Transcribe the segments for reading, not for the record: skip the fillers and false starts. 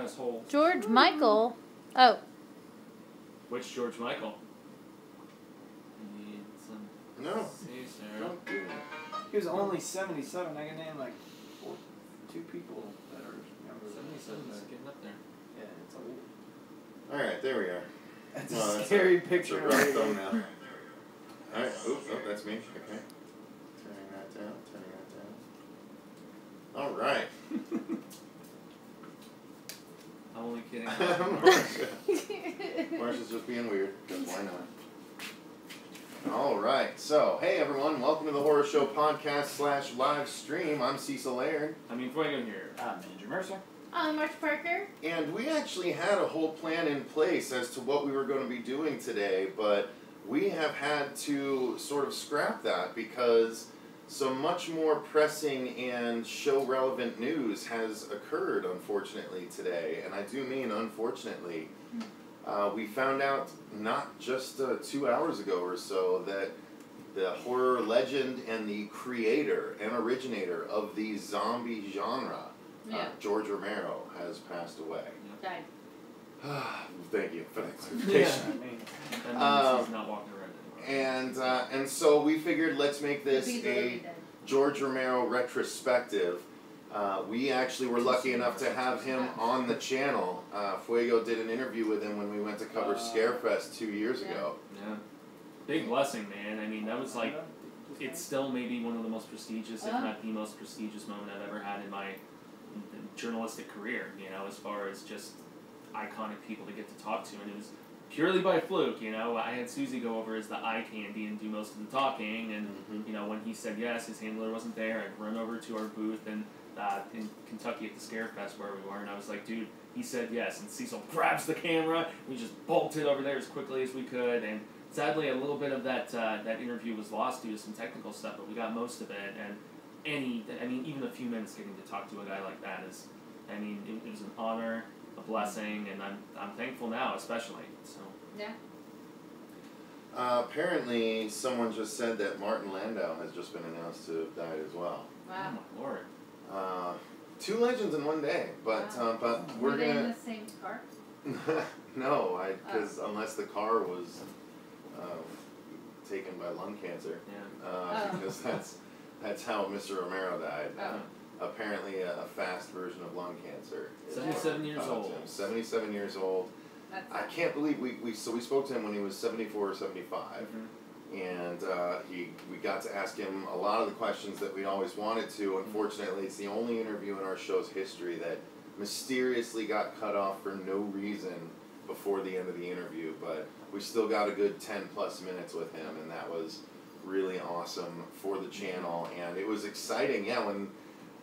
asshole. George Michael? Oh. Which George Michael? No. Don't do that. He was only 77. I can name like two people that are younger. 77 is getting up there. Yeah, it's old. Alright, there we are. That's a scary picture. That's a rough thumbnail. Alright, oh, that's me. Okay. Turning that down. Alright. I'm only kidding. Marsha's just being weird, because why not? Alright, so, hey everyone, welcome to the Horror Show podcast / live stream. I'm Cecil Laird. I'm Fuego here. I'm Andrew Mercer. I'm Mark Parker. And we actually had a whole plan in place as to what we were going to be doing today, but we have had to sort of scrap that because so much more pressing and show-relevant news has occurred, unfortunately, today. And I do mean unfortunately. We found out not just 2 hours ago or so that the horror legend and the creator and originator of the zombie genre, George Romero, has passed away. Died. Thank you for that clarification. That means he's not walking around anymore. And so we figured let's make this a George Romero retrospective. We actually were lucky enough to have him on the channel. Fuego did an interview with him when we went to cover Scarefest 2 years ago. Yeah. Big blessing, man. I mean, that was like, it's still maybe one of the most prestigious, if not the most prestigious moment I've ever had in my journalistic career, you know, as far as just iconic people to get to talk to. And it was purely by fluke, you know. I had Susie go over as the eye candy and do most of the talking. And, you know, when he said yes, his handler wasn't there. I'd run over to our booth and in Kentucky at the Scarefest where we were, and I was like, dude, he said yes, and Cecil grabs the camera, and we just bolted over there as quickly as we could, and sadly a little bit of that interview was lost due to some technical stuff, but we got most of it, and even a few minutes getting to talk to a guy like that is, I mean, it was an honor, a blessing, and I'm thankful now, especially, so. Yeah. Apparently, someone just said that Martin Landau has just been announced to have died as well. Wow. Oh my lord. 2 legends in one day, but we're Were they gonna. in the same car? No, because unless the car was taken by lung cancer, because that's how Mr. Romero died. Apparently, a fast version of lung cancer. 77 years old. 77 years old. I can't believe we spoke to him when he was 74 or 75. And we got to ask him a lot of the questions that we always wanted to. Unfortunately, it's the only interview in our show's history that mysteriously got cut off for no reason before the end of the interview. But we still got a good 10 plus minutes with him, and that was really awesome for the channel. And it was exciting,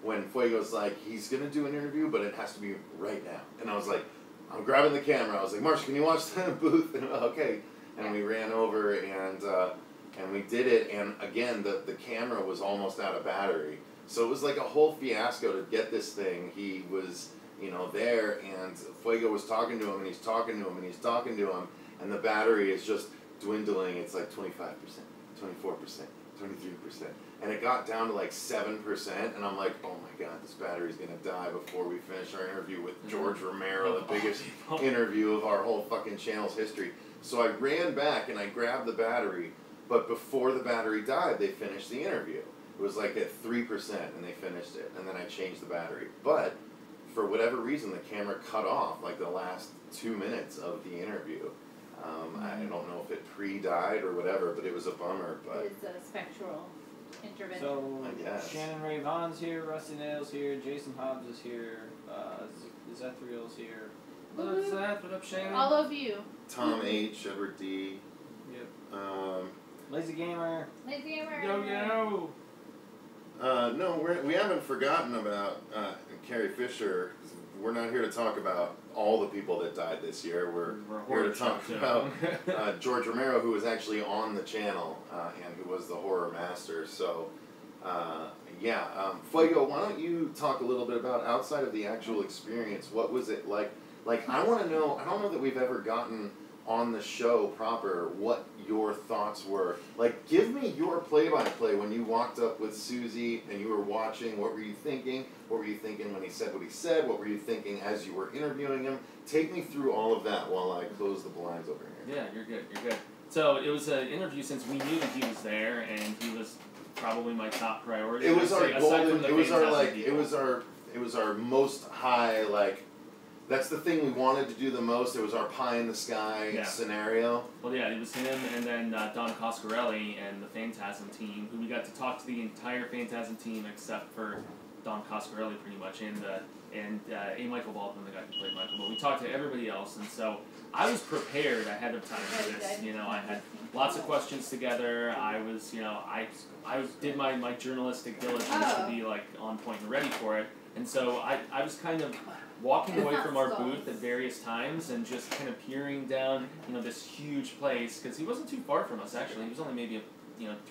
when Fuego's like, he's going to do an interview, but it has to be right now. And I was like, I'm grabbing the camera. I was like, Marsh, can you watch the booth? And okay. And we ran over and we did it, and again the camera was almost out of battery. So it was like a whole fiasco to get this thing. He was, there, and Fuego was talking to him, and he's talking to him, and he's talking to him, and the battery is just dwindling. It's like 25%, 24%, 23%. And it got down to like 7%, and I'm like, oh my god, this battery's gonna die before we finish our interview with George Romero, the biggest interview of our whole fucking channel's history. So I ran back and I grabbed the battery, but before the battery died, they finished the interview. It was like at 3% and they finished it, and then I changed the battery. But for whatever reason, the camera cut off like the last 2 minutes of the interview. I don't know if it pre-died or whatever, but it was a bummer. But It's a spectral intervention. So, I guess. Shannon Ray Vaughn's here, Rusty Nail's here, Jason Hobbs is here, Zethriel's here. What's that? What up, Shannon? All of you. Tom H, Edward D. Yep. Lazy Gamer. Lazy Gamer. Yo. No, we haven't forgotten about Carrie Fisher. We're not here to talk about all the people that died this year. We're here to talk about George Romero, who was actually on the channel and who was the horror master. So, Fuego, why don't you talk a little bit about, outside of the actual experience, what was it like? Like, I want to know, I don't know that we've ever gotten on the show proper what your thoughts were. Like, give me your play-by-play when you walked up with Susie and you were watching. What were you thinking? What were you thinking when he said what he said? What were you thinking as you were interviewing him? Take me through all of that while I close the blinds over here. Yeah, you're good. You're good. So it was an interview since we knew that he was there, and he was probably my top priority. It was our golden. It was our like. People. It was our most high like. That's the thing we wanted to do the most. It was our pie in the sky scenario. Well, yeah, it was him, and then Don Coscarelli and the Phantasm team, who we got to talk to the entire Phantasm team except for Don Coscarelli, pretty much, and A. Michael Baldwin, the guy who played Michael. But we talked to everybody else, and so I was prepared ahead of time for this. You know, I had lots of questions together. I was, you know, I did my journalistic diligence to be like on point and ready for it, and so I was kind of walking away from our booth at various times and just kind of peering down, you know, this huge place, because he wasn't too far from us, actually. He was only maybe a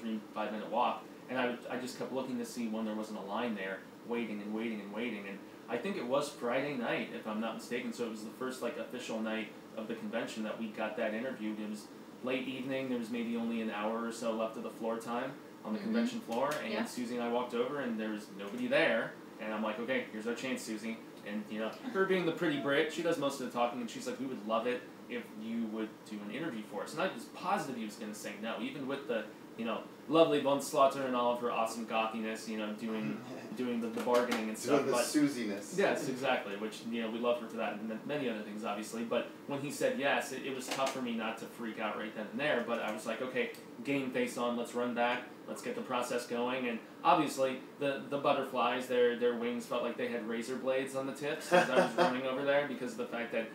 3-5 minute walk, and I just kept looking to see when there wasn't a line there, waiting and waiting and waiting, and I think it was Friday night, if I'm not mistaken, so it was the first like official night of the convention that we got that interview. It was late evening, there was maybe only an hour or so left of the floor time on the convention floor, and Susie and I walked over and there was nobody there, and I'm like, okay, here's our chance, Susie. And, you know, her being the pretty Brit, she does most of the talking, and she's like, we would love it if you would do an interview for us. And I was positive he was going to say no, even with the, you know, lovely Von Slaughter and all of her awesome gothiness, you know, doing the bargaining and stuff. Doing the Susiness. Yes, exactly, which, you know, we love her for that and many other things, obviously. But when he said yes, it was tough for me not to freak out right then and there. But I was like, okay, game face on, let's run back. Let's get the process going, and obviously the butterflies, their wings felt like they had razor blades on the tips as I was running over there because of the fact that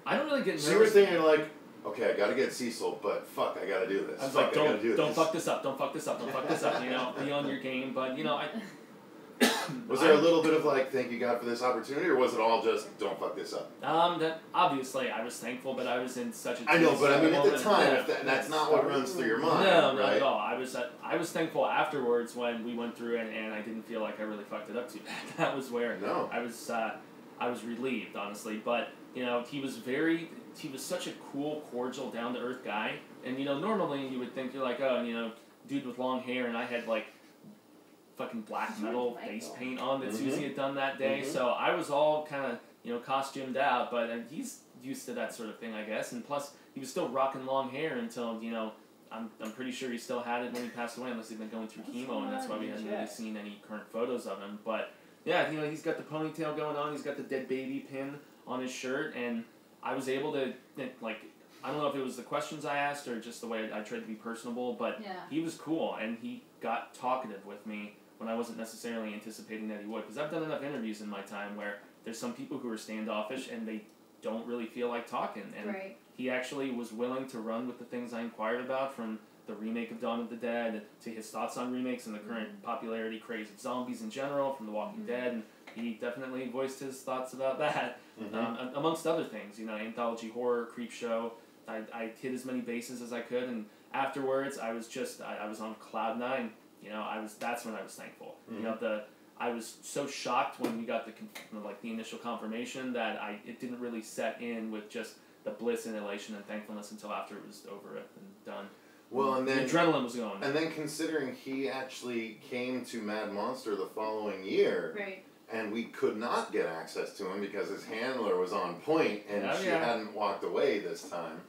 I don't really get nervous. So you were thinking like, okay, I gotta get Cecil, but fuck, I gotta do this. I was like, don't fuck this up, don't fuck this up, you know, be on your game, but you know, Was there a little bit of like, thank you God for this opportunity, or was it all just, don't fuck this up? That obviously I was thankful, but I was in such a... I know, but I mean at the time, if that's not what runs through your mind, no, not right? at all. I was thankful afterwards when we went through it, and I didn't feel like I really fucked it up too bad. That was where I was relieved, honestly. But you know, he was such a cool, cordial, down to earth guy. And you know, normally you would think you're like, oh, you know, dude with long hair, and I had like fucking black metal face paint on that Susie had done that day. So I was all kind of, you know, costumed out, but he's used to that sort of thing, I guess. And plus, he was still rocking long hair until, you know, I'm pretty sure he still had it when he passed away, unless he'd been going through chemo, and that's why we hadn't really seen any current photos of him. But yeah, you know, he's got the ponytail going on, he's got the dead baby pin on his shirt, and I was able to, like, I don't know if it was the questions I asked or just the way I tried to be personable, but he was cool, and he got talkative with me when I wasn't necessarily anticipating that he would. Because I've done enough interviews in my time where there's some people who are standoffish and they don't really feel like talking. And he actually was willing to run with the things I inquired about, from the remake of Dawn of the Dead to his thoughts on remakes and the current popularity craze of zombies in general from The Walking Dead. And he definitely voiced his thoughts about that, amongst other things. You know, anthology horror, creep show. I hit as many bases as I could, and afterwards I was on cloud 9. You know, that's when I was thankful. You know, I was so shocked when we got the initial confirmation that it didn't really set in with just the bliss and elation and thankfulness until after it was over and done. Well, and then the adrenaline was going. And then considering he actually came to Mad Monster the following year, and we could not get access to him because his handler was on point and she hadn't walked away this time.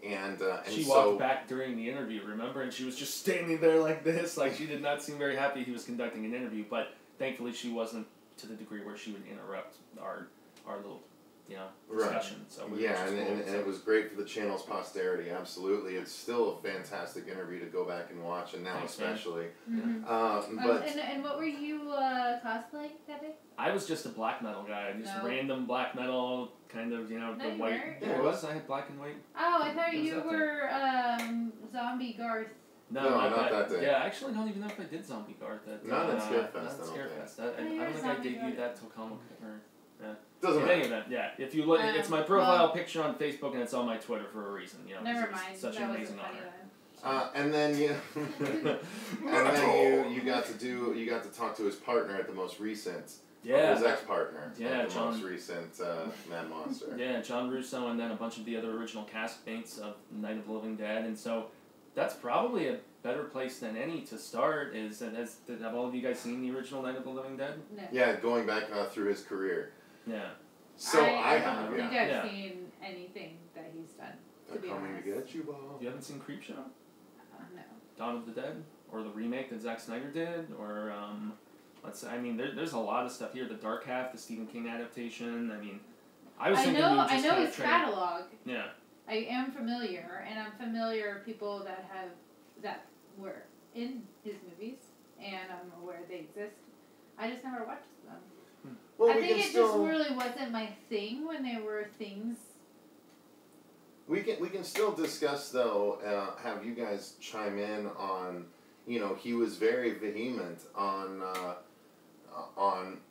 And she walked back during the interview, remember? And she was just standing there like this. Like, she did not seem very happy he was conducting an interview. But thankfully, she wasn't to the degree where she would interrupt our little, you know, discussion. So and it was great for the channel's posterity. Absolutely, it's still a fantastic interview to go back and watch, and now especially. And what were you cosplaying that day? I was just a black metal guy. Just random black metal, kind of, you know, the white. Yeah, it was. I had black and white. Oh, I thought you were Zombie Garth. No, not that day. Yeah, I actually don't even know if I did Zombie Garth that day. Not at Scarefest. Not at Scarefest. I don't think I debuted that till Comic Con. Doesn't matter. In any event, yeah. If you look, it's my profile picture on Facebook, and it's on my Twitter for a reason. You know, never mind. Such an amazing honor. And then you got to talk to his partner at the most recent Yeah. His ex-partner. Yeah, the most recent Mad Monster. Yeah, John Russo and then a bunch of the other original castmates of Night of the Living Dead. And so that's probably a better place than any to start. Have all of you guys seen the original Night of the Living Dead? No. Yeah, going back through his career. Yeah. So I have, don't think yeah. I've seen anything that he's done, to They're be coming honest. to get you, Bob. You haven't seen Creepshow? No. Dawn of the Dead? Or the remake that Zack Snyder did? Or, there's a lot of stuff here. The Dark Half, the Stephen King adaptation. I mean, I was thinking you just I know kind of his catalog. Yeah. I am familiar, and I'm familiar with people that were in his movies, and I'm aware they exist. I just never watched them. Well, I think it just really wasn't my thing when they were things. We can still discuss though. Have you guys chime in on? He was very vehement on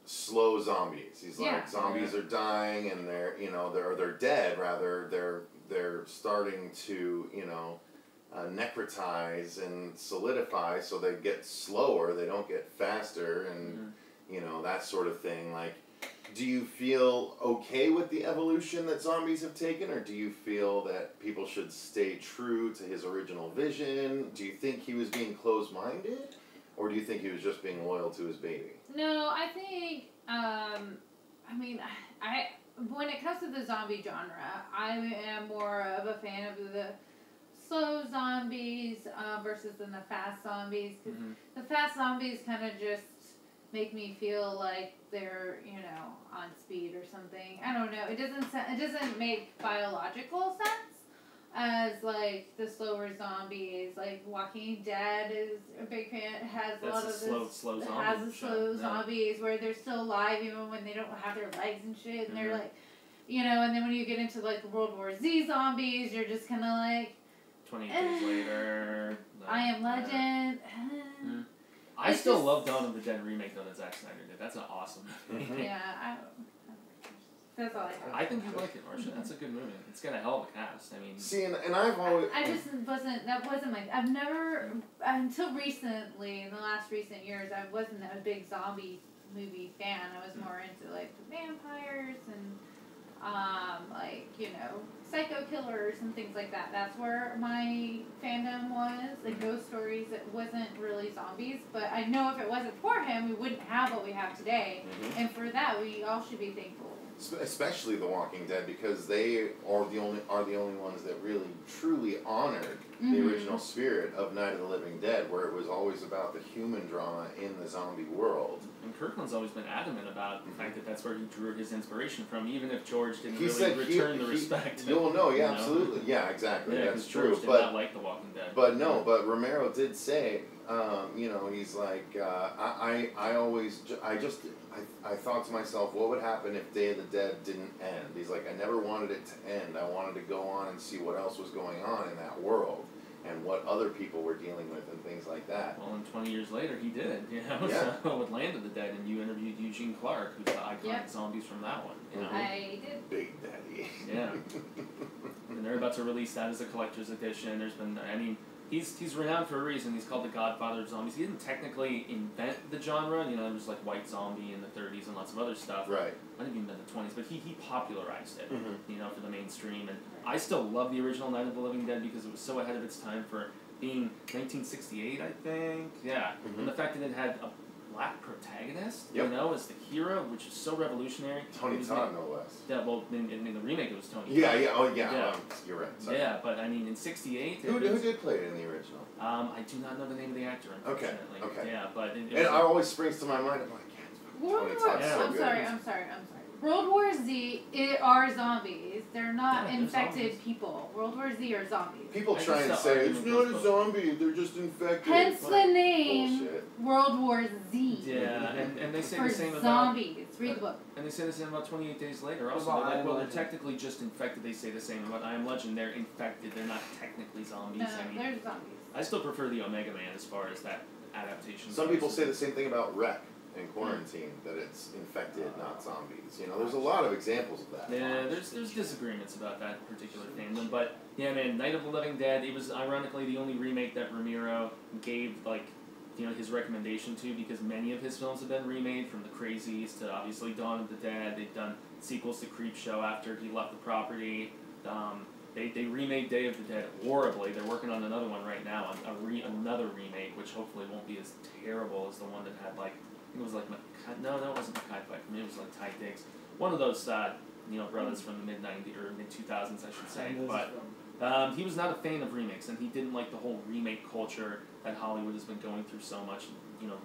slow zombies. He's like, zombies are dying and they're dead rather. They're starting to necrotize and solidify, so they get slower. They don't get faster, and that sort of thing. Like, do you feel okay with the evolution that zombies have taken, or do you feel that people should stay true to his original vision? Do you think he was being closed-minded, or do you think he was just being loyal to his baby? No, I think, when it comes to the zombie genre, I am more of a fan of the slow zombies versus the fast zombies. 'Cause the fast zombies kind of just make me feel like they're, on speed or something. I don't know. It doesn't make biological sense as, like, the slower zombies. Like, Walking Dead is a big fan. It has a lot of slow zombies where they're still alive even when they don't have their legs and shit. And they're like, and then when you get into, like, World War Z zombies, you're just kind of like... 28 Days Later. I Am Legend. I still love Dawn of the Dead remake though that Zack Snyder did. That's an awesome movie. Yeah, that's all I have. I think you'd like it, Marcia. That's a good movie. It's got a hell of a cast. I mean, see, and I've always... That wasn't my... I've never... Until recently, in the last recent years, I wasn't a big zombie movie fan. I was more into, like, the vampires and, psycho killers and things like that. That's where my fandom was. The ghost stories. It wasn't really zombies, but I know if it wasn't for him, we wouldn't have what we have today. And for that, we all should be thankful. Especially The Walking Dead, because they are the only ones that really truly honored the original spirit of Night of the Living Dead, where it was always about the human drama in the zombie world. And Kirkland's always been adamant about the fact that that's where he drew his inspiration from, even if George didn't return the respect. Absolutely, yeah, exactly, yeah, that's true. George did not like The Walking Dead. But Romero did say, he's like, I thought to myself, what would happen if Day of the Dead didn't end? He's like, I never wanted it to end. I wanted to go on and see what else was going on in that world and what other people were dealing with and things like that. Well, and 20 years later, he did, so with Land of the Dead, and you interviewed Eugene Clark, who's the iconic zombies from that one. I did. Big Daddy. Yeah. And they're about to release that as a collector's edition. There's been, he's renowned for a reason. He's called the Godfather of Zombies. He didn't technically invent the genre. There was like White Zombie in the 30s and lots of other stuff. Right. I think even in the 20s, but he popularized it, for the mainstream. And I still love the original Night of the Living Dead because it was so ahead of its time for being 1968, I think. Yeah. And the fact that it had a black protagonist, as the hero, which is so revolutionary. Tony Todd, no less. Yeah, well, in the remake it was Tony Todd. Yeah, you're right. Sorry. Yeah, but in 68... Who did play it in the original? I do not know the name of the actor, unfortunately. Okay. Yeah, but... It always springs to my mind, I'm like, I'm sorry. World War Z are zombies. They're not infected people. World War Z are zombies. People try and say, it's not a zombie, they're just infected. Hence the name bullshit. World War Z. Yeah, and they say for the same zombies. about... Read the book. And they say the same about 28 Days Later. Also, they're like, they're technically just infected. They say the same about I Am Legend. They're infected. They're not technically zombies. No, they're zombies. I still prefer the Omega Man as far as that adaptation. Some people say the same thing about Wreck in Quarantine, that it's infected, not zombies. There's a lot of examples of that. Yeah, there's disagreements about that particular fandom, but yeah, man, Night of the Living Dead, it was ironically the only remake that Romero gave, like, his recommendation to, because many of his films have been remade, from The Crazies to obviously Dawn of the Dead. They've done sequels to Creepshow after he left the property. They remade Day of the Dead horribly. They're working on another one right now, another remake, which hopefully won't be as terrible as the one that had, like, I think it was like, no, it wasn't Mackay Fight. For me, it was like Ty Diggs. One of those, brothers from the mid-90s, or mid-2000s, I should say. But he was not a fan of remakes, and he didn't like the whole remake culture that Hollywood has been going through so much,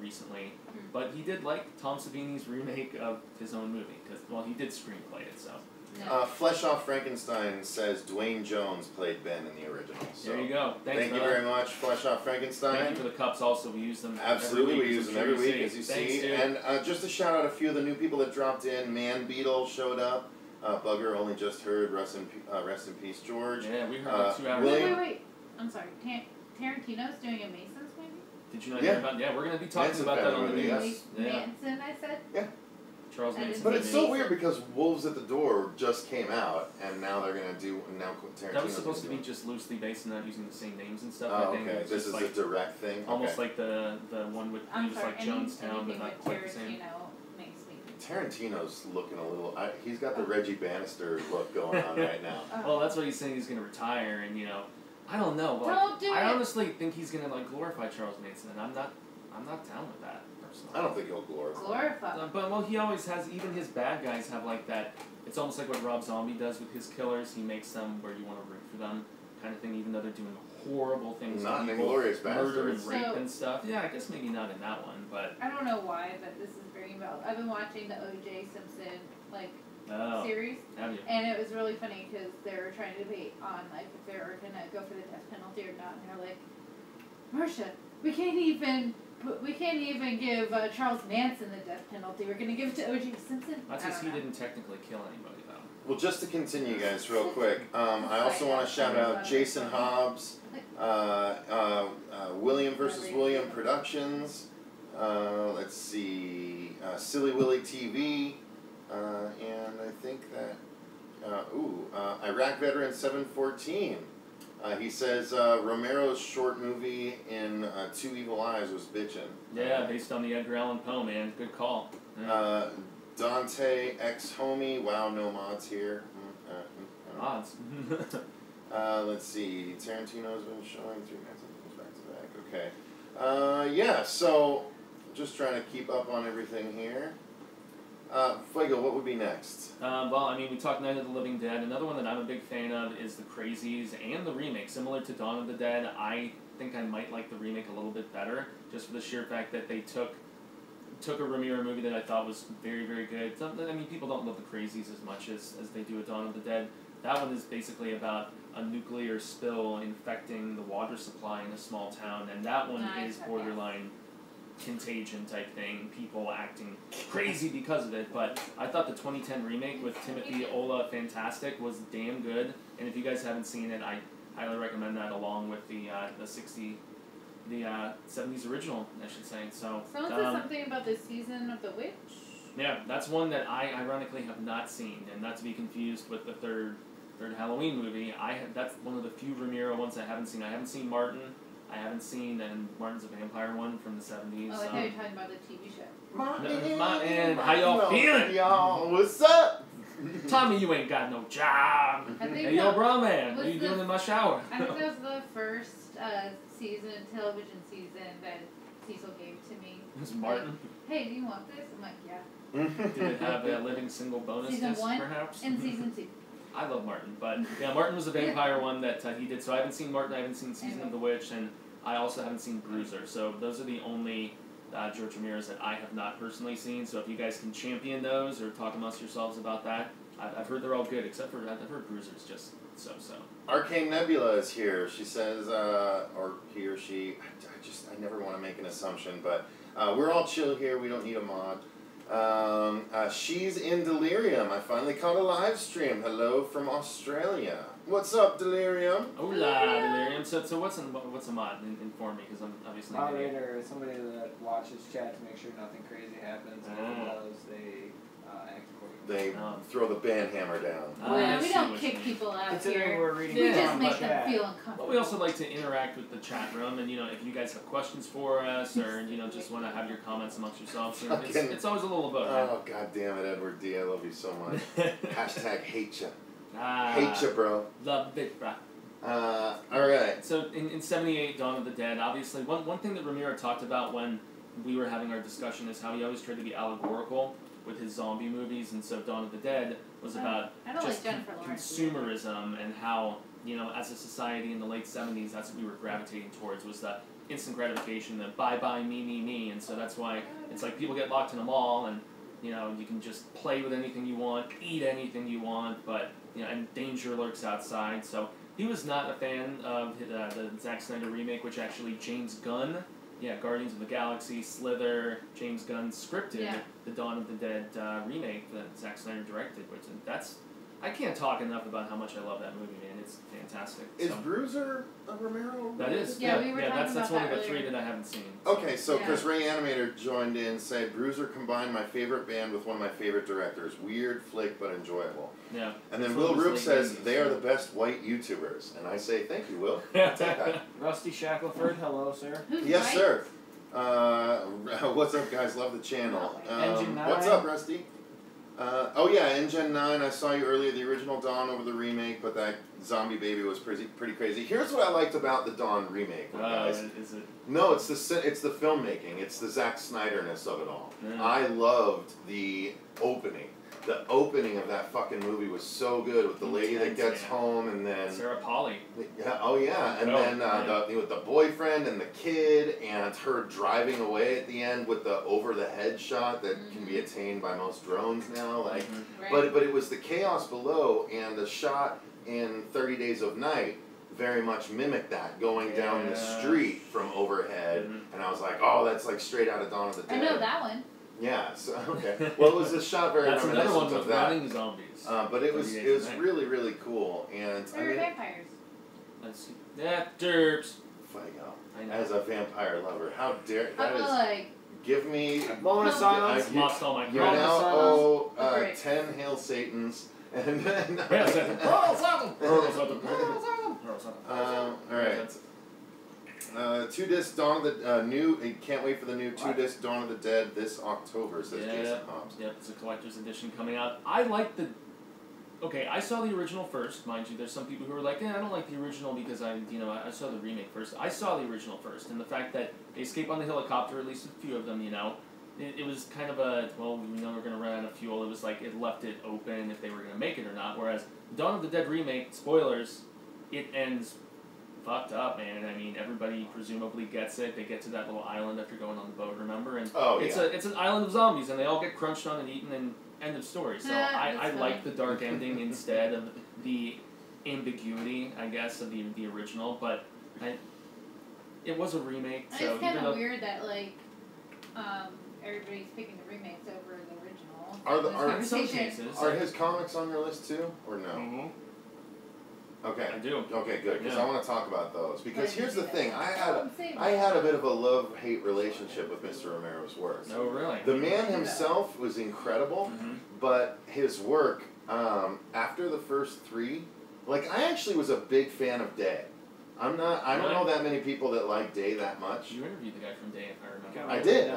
recently. But he did like Tom Savini's remake of his own movie, because, well, he did screenplay it, so. Flesh Off Frankenstein says Dwayne Jones played Ben in the original. So there you go. Thank you very much, Flesh Off Frankenstein. Thank you for the cups also. We use them Absolutely, we use them every week, as you Thanks, see. dude. And just to shout out a few of the new people that dropped in. Man Beetle showed up. Bugger only just heard. Rest in peace, George. Yeah, we heard 2 hours William, ago. Wait. I'm sorry. Tarantino's doing a Masons movie? Did you not hear about? Yeah, we're going to be talking about that on the news. Yes. Manson, I said? Yeah. Charles Manson. But it's so weird because Wolves at the Door just came out, and now they're going to do, Tarantino's that was supposed to be just loosely based and not using the same names and stuff. Oh, I think okay. This is a direct thing? Almost like the one with, it was like Jonestown, but not quite the same. Makes me... Tarantino's looking a little, he's got the Reggie Bannister look going on right now. Well, that's what he's saying, he's going to retire, and I don't know. Like, Don't do I it. honestly think he's going to like glorify Charles Manson, and I'm not down with that. I don't think he'll glorify. But, well, he always has, even his bad guys have like that, it's almost like what Rob Zombie does with his killers. He makes them where you want to root for them, kind of thing, even though they're doing horrible things. Not to in people, Inglourious murder and Basterds. rape and stuff. Yeah, I guess maybe not in that one, but... I don't know why, but this is bringing about... I've been watching the O.J. Simpson, series. Have you? And it was really funny because they were trying to debate on, if they were going to go for the death penalty or not. And they're like, Marcia, we can't even give Charles Manson the death penalty. We're going to give it to O.J. Simpson. That's because he didn't technically kill anybody, though. Well, just to continue, guys, real quick, I also want to shout out Jason Hobbs, William vs. William Productions, let's see, Silly Willy TV, and I think that, Iraq Veteran 714. He says Romero's short movie in Two Evil Eyes was bitchin'. Yeah, based on the Edgar Allan Poe, man. Good call. Yeah. Dante X Homie. Wow, no mods here. Mods. Let's see. Tarantino's been showing 3 minutes back to back. Okay. Yeah. So, just trying to keep up on everything here. Fuego, what would be next? Well, I mean, we talked Night of the Living Dead. Another one that I'm a big fan of is The Crazies and the remake. Similar to Dawn of the Dead, I think I might like the remake a little bit better, just for the sheer fact that they took a Romero movie that I thought was very, very good. I mean, people don't love The Crazies as much as they do a Dawn of the Dead. That one is basically about a nuclear spill infecting the water supply in a small town, and that one is borderline Contagion type thing, people acting crazy because of it. But I thought the 2010 remake with Timothy Ola Fantastic was damn good, and if you guys haven't seen it, I highly recommend that, along with the 70s original, I should say. So someone said something about the season of the witch. Yeah, that's one that I ironically have not seen, and not to be confused with the third Halloween movie. That's one of the few Romero ones I haven't seen. I haven't seen Martin. I haven't seen, and Martin's a vampire one from the 70s. Oh, I thought you were talking about the TV show. Martin, how y'all feeling? Y'all, what's up? Tommy, you ain't got no job. Hey, yo, bro, man, what are you doing in my shower? I think that was the first television season that Cecil gave to me. It was Martin. Like, hey, do you want this? I'm like, yeah. Did it have a living single bonus season disc, 1 perhaps? and season 2. I love Martin, but yeah, Martin was a vampire one that he did. So I haven't seen Martin, I haven't seen Season of the Witch, and I also haven't seen Bruiser. So those are the only George Romero's that I have not personally seen. So if you guys can champion those or talk amongst yourselves about that, I've heard they're all good, except for I've heard Bruiser's just so-so. Arcane Nebula is here. She says, or he or she, I never want to make an assumption, but we're all chill here. We don't need a mod. She's in Delirium. I finally caught a live stream. Hello from Australia. What's up, Delirium? Hola, Delirium. So what's a mod? Inform me, because I'm obviously moderator is somebody that watches chat to make sure nothing crazy happens. And if it does, they They throw the band hammer down. Well, we don't kick people out here. We're reading we just make chat. them feel uncomfortable. But we also like to interact with the chat room, and if you guys have questions for us, or just want to have your comments amongst yourselves, it's always a little about. Oh god damn it, Edward D, I love you so much. Hashtag hate ya. Hate ya, bro. Love it, bro. Alright. So in 78, Dawn of the Dead, obviously one thing that Romero talked about when we were having our discussion is how he always tried to be allegorical with his zombie movies, and so Dawn of the Dead was about just consumerism and how, as a society in the late 70s, that's what we were gravitating towards, was the instant gratification, the bye, me, and so that's why it's like people get locked in a mall, and, you can just play with anything you want, eat anything you want, but, and danger lurks outside, so he was not a fan of the Zack Snyder remake, which actually James Gunn, Guardians of the Galaxy, Slither, James Gunn scripted the Dawn of the Dead remake that Zack Snyder directed, which I can't talk enough about how much I love that movie, man. It's fantastic. Is Bruiser a Romero? We That is, were talking that's about one of the that 3 that I haven't seen. Okay, so Chris Reanimator joined in, said Bruiser combined my favorite band with one of my favorite directors. Weird flick, but enjoyable. Yeah. And then Will Roop says they are the best white YouTubers, and I say thank you, Will. Take that. Rusty Shackelford, hello, sir. Yes, sir. What's up, guys? Love the channel. Engine 9. What's up, Rusty? Engine 9, I saw you earlier, the original Dawn over the remake, but that zombie baby was pretty crazy. Here's what I liked about the Dawn remake, guys. Is it? No, it's the filmmaking. It's the Zack Snyder-ness of it all. Yeah. I loved the opening. The opening of that fucking movie was so good with the lady that gets home and then Sarah Polley. And then the boyfriend and the kid and her driving away at the end with the over the head shot that can be attained by most drones now. Like, but it was the chaos below, and the shot in 30 Days of Night very much mimicked that, going down the street from overhead, and I was like, oh, that's like straight out of Dawn of the Dead. I know that one. Yeah, so, okay. Well, it was a shot very That's another one reminiscent with of that. running zombies. But it was really cool, and They were vampires. Let's see. Yeah, derps. Fuego. As a vampire lover, how dare that is. Like, give me. Moment of silence. I've lost all my You now owe 10 Hail Satans, and then. Alright. 2-disc Dawn of the new. Can't wait for the new 2-disc Dawn of the Dead this October. Says Jason Hobbs. Yep, it's a collector's edition coming out. I like the. Okay, I saw the original first, mind you. There's some people who are like, I don't like the original because I saw the remake first. I saw the original first, and the fact that they escape on the helicopter, at least a few of them, it was kind of a, well, we know we're going to run out of fuel. It was like it left it open if they were going to make it or not. Whereas Dawn of the Dead remake, spoilers, it ends fucked up, man. I mean, everybody presumably gets it. They get to that little island after going on the boat, remember? And it's an island of zombies, and they all get crunched on and eaten, and end of story. So I like the dark ending instead of the ambiguity, I guess, of the original. But it was a remake. So it's kind of weird that everybody's picking the remakes over the original. In some cases, are his comics on your list too, or no? Mm-hmm. Okay. I do. Okay, good, because I want to talk about those. Because here's the thing, I had a bit of a love-hate relationship with Mr. Romero's work. Oh, really? The man himself was incredible, but his work, after the first 3, like, I actually was a big fan of Day. I don't know that many people that like Day that much. You interviewed the guy from Day, if I remember. I did.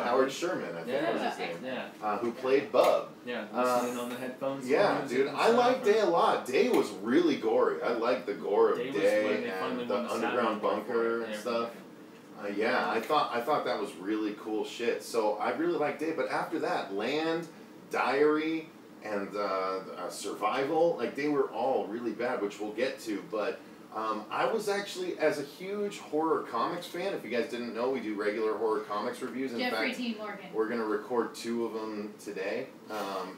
Howard Sherman, I think was his name. Yeah. Who played Bub. Yeah, listening on the headphones. Yeah, dude, I liked Day a lot. Day was really gory. I liked the gore of Day and the underground bunker and stuff. I thought that was really cool shit. So I really liked Day, but after that, Land, Diary, and Survival, like, they were all really bad, which we'll get to, but I was actually, as a huge horror comics fan, if you guys didn't know, we do regular horror comics reviews. In fact, we're going to record 2 of them today.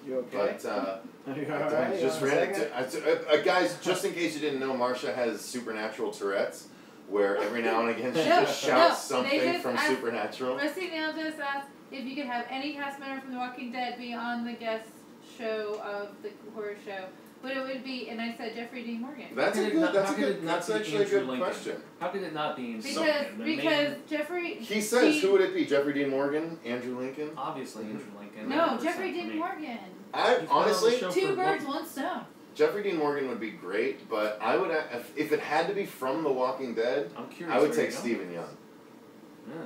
You okay? But you right? just ran it. Guys, just in case you didn't know, Marcia has supernatural Tourette's, where every now and again she just shouts something from Supernatural. Rusty now just asked if you could have any cast member from The Walking Dead be on the guest show of the horror show, but it would be, and I said Jeffrey Dean Morgan. That's actually a good question. How could it not be Because Jeffrey... He says, who would it be? Jeffrey Dean Morgan? Andrew Lincoln? Obviously Andrew Lincoln. No, Jeffrey Dean Morgan. Honestly... Two birds, one stone. Jeffrey Dean Morgan would be great, but I would, if it had to be from The Walking Dead, I'm curious, I would take Stephen Young.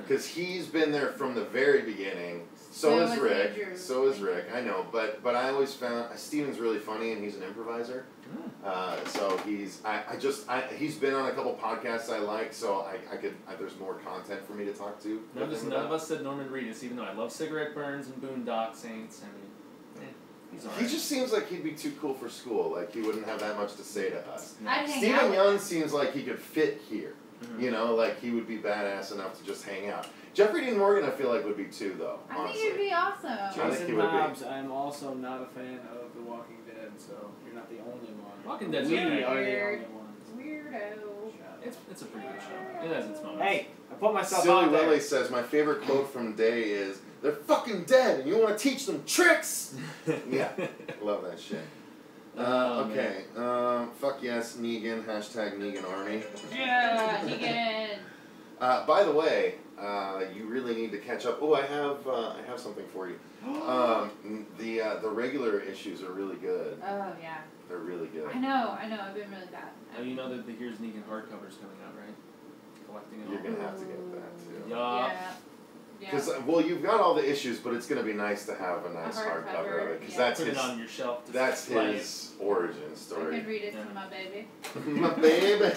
Because he's been there from the very beginning. So is Rick. Andrew. So is Rick. I know, but I always found Stephen's really funny, and he's an improviser. So he's been on a couple podcasts I like. So there's more content for me to talk to. None of us said Norman Reedus, even though I love Cigarette Burns and Boondock Saints. I mean, he's alright. He just seems like he'd be too cool for school. Like he wouldn't have that much to say to us. Stephen Young seems like he could fit here. You know, like he would be badass enough to just hang out. Jeffrey Dean Morgan, I feel like, would be too, though. I think he'd be awesome. Jason Hobbs, I'm also not a fan of The Walking Dead, so you're not the only one. Walking Dead's we okay. are the only ones. Weirdo. It's a pretty good show. It has its moments. Hey, I put myself Silly out there. Willie says, my favorite quote from Day is, "They're fucking dead, and you want to teach them tricks?" Yeah, love that shit. Okay, fuck yes, Negan, hashtag Negan Army. Yeah, Negan. By the way, you really need to catch up. Oh, I have something for you. The regular issues are really good. Oh yeah. They're really good. I know. I've been really bad. Oh, you know that the Here's Negan hardcover's coming out, right? Collecting it all. You're gonna have to get that too. Yeah. Because you've got all the issues, but it's gonna be nice to have a nice hardcover of it. Because that's Put his. it on your shelf. That's his origin story. I can read it to my baby. My baby.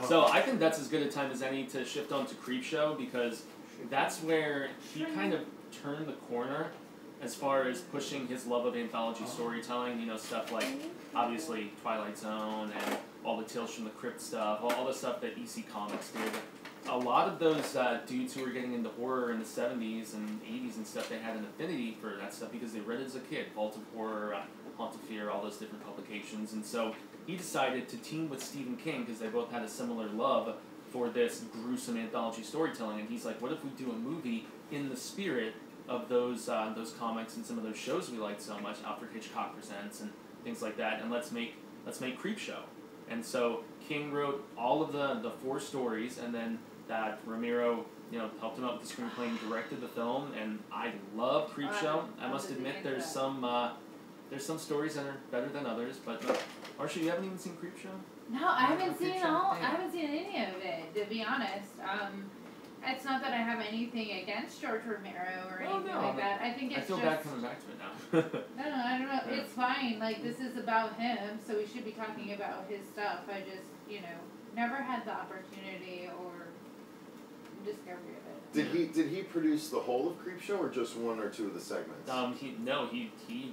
So I think that's as good a time as any to shift on to Creepshow, because that's where he kind of turned the corner as far as pushing his love of anthology storytelling. You know, stuff like obviously Twilight Zone and all the Tales from the Crypt stuff, all the stuff that EC Comics did. A lot of those dudes who were getting into horror in the 70s and 80s and stuff, they had an affinity for that stuff because they read it as a kid. Vault of Horror, Haunt of Fear, all those different publications. And so he decided to team with Stephen King because they both had a similar love for this gruesome anthology storytelling. And he's like, what if we do a movie in the spirit of those comics and some of those shows we liked so much, Alfred Hitchcock Presents and things like that, and let's make Creepshow. And so King wrote all of the 4 stories, and then that Romero, helped him out with the screenplay and directed the film, and I love Creepshow. I must admit there's some stories that are better than others, but Marsha, you haven't even seen Creepshow? No, I haven't seen any of it, to be honest. It's not that I have anything against George Romero or anything like that. I think it's I feel bad coming back to it now. No, I don't know. It's fine. Like, this is about him, so we should be talking about his stuff. I just, never had the opportunity or discovery of it. Did he produce the whole of Creepshow or just 1 or 2 of the segments? He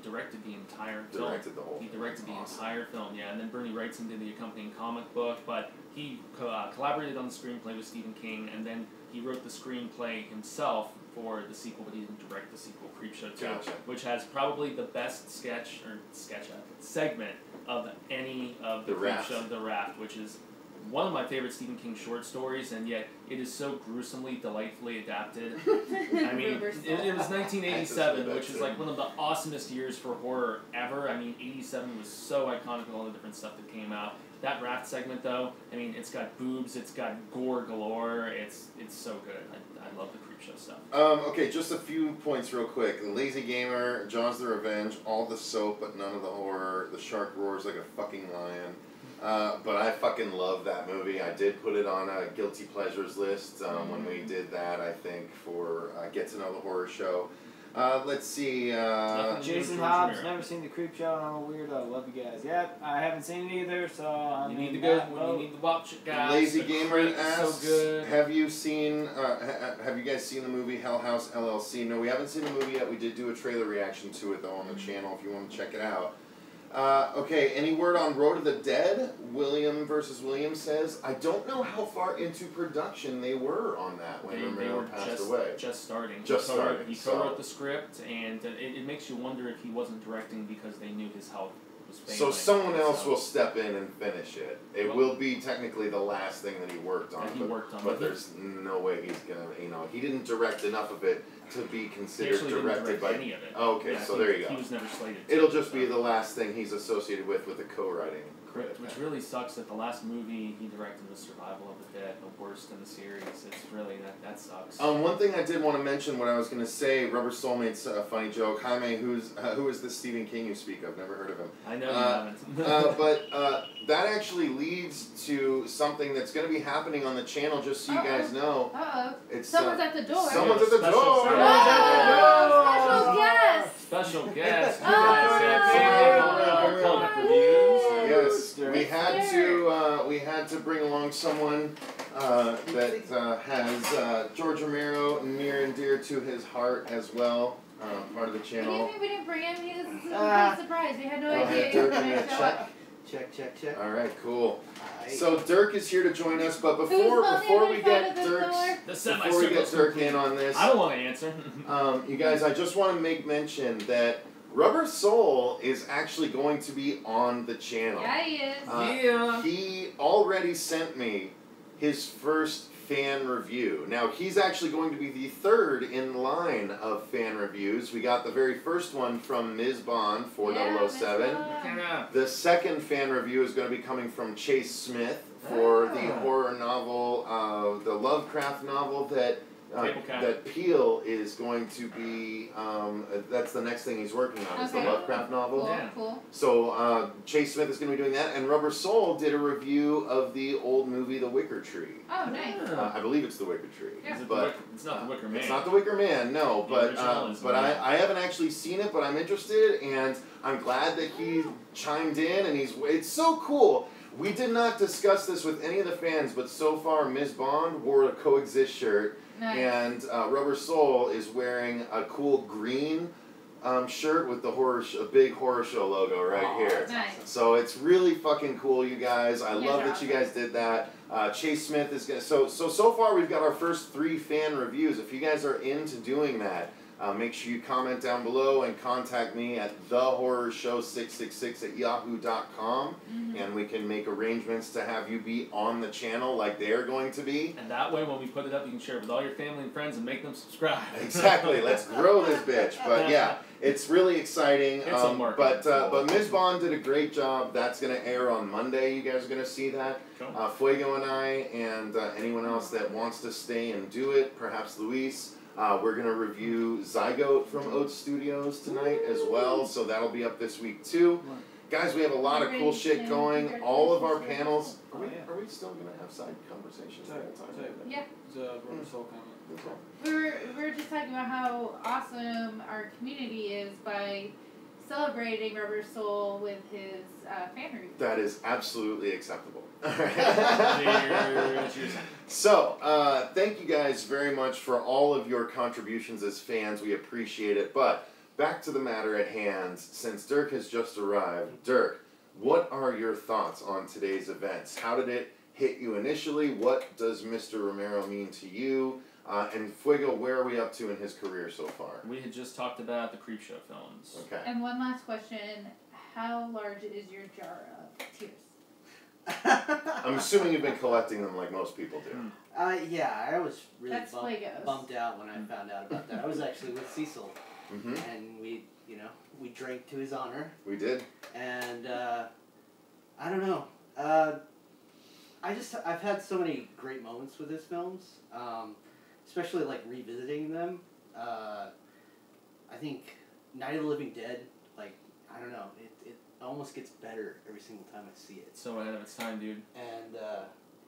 directed the entire film. Directed the whole He directed the entire film, yeah. And then Bernie Wrightson did the accompanying comic book, but he collaborated on the screenplay with Stephen King, and then he wrote the screenplay himself for the sequel, but he didn't direct the sequel, Creepshow 2, which has probably the best segment of any of the Creepshow, The Raft, which is one of my favorite Stephen King short stories, and yet it is so gruesomely, delightfully adapted. I mean, it was 1987, which is like one of the awesomest years for horror ever. I mean, 87 was so iconic with all the different stuff that came out. That Raft segment, though, I mean, it's got boobs, it's got gore galore, it's so good. I love the Creepshow stuff. Okay, just a few points real quick. Lazy Gamer, Jaws the Revenge, all the soap but none of the horror. The shark roars like a fucking lion. But I fucking love that movie. I did put it on a Guilty Pleasures list when we did that, I think, for Get to Know the Horror Show. Let's see. Jason Hobbs, never seen the Creepshow, and I'm a weirdo. Love you guys. Yep, I haven't seen it either, so you need to go. You need to watch it, guys. Lazy Gamer asks, so good. have you guys seen the movie Hell House LLC? No, we haven't seen the movie yet. We did do a trailer reaction to it though on the channel if you want to check it out. Okay, any word on Road of the Dead? William versus William says, I don't know how far into production they were on that when Romero passed away. Just starting. He co-wrote the script, and it makes you wonder if he wasn't directing because they knew his health was failing. So someone else will step in and finish it. It will be technically the last thing that he worked on. But there's no way he's gonna. He didn't direct enough of it to be considered directed by any of it. Oh, okay, so there you go. He was never slated. It'll just be the last thing he's associated with the co-writing. Which really sucks that the last movie he directed was Survival of the Dead, the worst in the series. It's really, that sucks. One thing I did want to mention, what I was going to say, Rubber Soul made a funny joke. Jaime, who is this Stephen King you speak of? Never heard of him. I know you haven't. But that actually leads to something that's going to be happening on the channel, just so you guys know. It's someone's at the door. Someone's at the door! Special guest! Special guest! You guys have seen our comic reviews. Yes, we had to bring along someone that has George Romero near and dear to his heart as well, part of the channel. What do you think we didn't bring him? He was a complete surprise. We had no idea he was going to show up. Check. All right, cool. So Dirk is here to join us, but before we get Dirk in on this, I don't want to answer. You guys, I just want to make mention that Rubber Soul is actually going to be on the channel. Yeah, he is. He already sent me his first fan review. Now, he's actually going to be the third in line of fan reviews. We got the very first one from Ms. Bond, 4007. The second fan review is going to be coming from Chase Smith for the horror novel, the Lovecraft novel that Peel is going to be, that's the next thing he's working on, is the Lovecraft novel. Cool. So Chase Smith is going to be doing that, and Rubber Soul did a review of the old movie The Wicker Tree. Oh, nice. I believe it's The Wicker Tree. Yeah. But it's not The Wicker Man. It's not The Wicker Man, no. But I haven't actually seen it, but I'm interested, and I'm glad that he chimed in, and it's so cool. We did not discuss this with any of the fans, but so far Ms. Bond wore a Coexist shirt. Nice. And Rubber Soul is wearing a cool green shirt with the big horror show logo right here. Nice. So it's really fucking cool, you guys. I love that you guys did that. Chase Smith is gonna. So far we've got our first 3 fan reviews. If you guys are into doing that, make sure you comment down below and contact me at thehorrorshow666@yahoo.com, and we can make arrangements to have you be on the channel like they're going to be. And that way, when we put it up, you can share it with all your family and friends and make them subscribe. Exactly. Let's grow this bitch. But yeah, it's really exciting. But Ms. Bond did a great job. That's going to air on Monday. You guys are going to see that. Cool. Fuego and I, and anyone else that wants to stay and do it, perhaps Luis. We're going to review Zygote from Oats Studios tonight as well, so that'll be up this week too. Guys, we have a lot of cool shit going. All of our panels. Are we still going to have side conversations? Yeah. It's a Rubber Soul comment. We were just talking about how awesome our community is by celebrating Rubber Soul with his fan review. That is absolutely acceptable. So, thank you guys very much for all of your contributions as fans. We appreciate it. But back to the matter at hand, since Dirk has just arrived. Dirk, what are your thoughts on today's events? How did it hit you initially? What does Mr. Romero mean to you? And Fuego, where are we up to in his career so far? We had just talked about the Creepshow films. Okay. And one last question. How large is your jar of tears? I'm assuming you've been collecting them like most people do. Yeah, I was really That's bummed out when I found out about that. I was actually with Cecil, Mm-hmm. and we drank to his honor. We did. And I don't know. I've had so many great moments with his films, especially like revisiting them. I think Night of the Living Dead, like, I don't know, it almost gets better every single time I see it. It's so ahead of its time, dude. And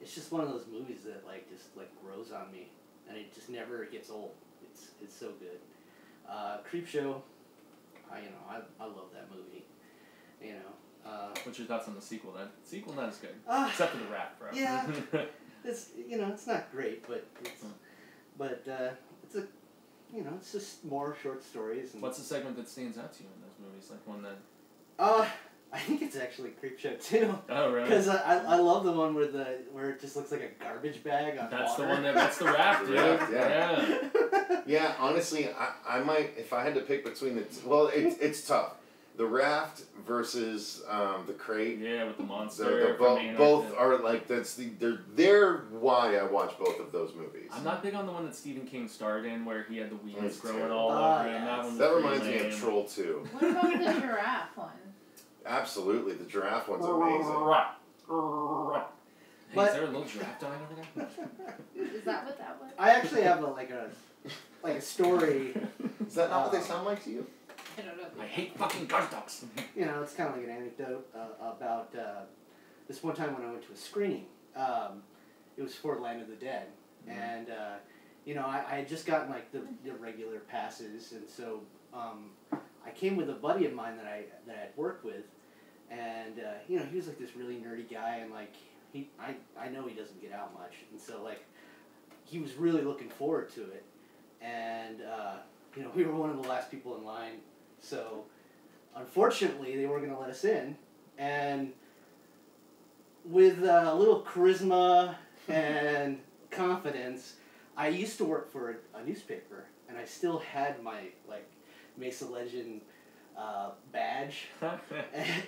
it's just one of those movies that just grows on me, and it just never gets old. It's so good. Creepshow, I love that movie. What's your thoughts on the sequel? That sequel not as good, except for the rap, bro. Yeah, it's not great, but it's a it's just more short stories. And what's the segment that stands out to you in those movies? Like one that. I think it's actually Creepshow too. Oh really? Because I love the one where it just looks like a garbage bag on That's water. The one that's the raft, dude. Yeah. Yeah, honestly, I might, if I had to pick between the two, well, it's tough. The Raft versus the Crate. Yeah, with the monster. They're both are like they're why I watch both of those movies. I'm not big on the one that Stephen King starred in, where he had the weeds growing terrible. all over him. That reminds me of Troll 2. What about the giraffe one? Absolutely, the giraffe one's amazing. Hey, is there a little giraffe dying over there? Is that what that was? I actually have a story. Is that not what they sound like to you? I don't know. I hate fucking guard dogs. You know, it's kind of like an anecdote about this one time when I went to a screening. It was for Land of the Dead, and you know, I had just gotten like the regular passes, and so I came with a buddy of mine that I had worked with, and you know, he was like this really nerdy guy, and like I know he doesn't get out much, and so like he was really looking forward to it, and you know, we were one of the last people in line. So, unfortunately, they weren't going to let us in, and with a little charisma and confidence, I used to work for a newspaper, and I still had my, like, Mesa Legend badge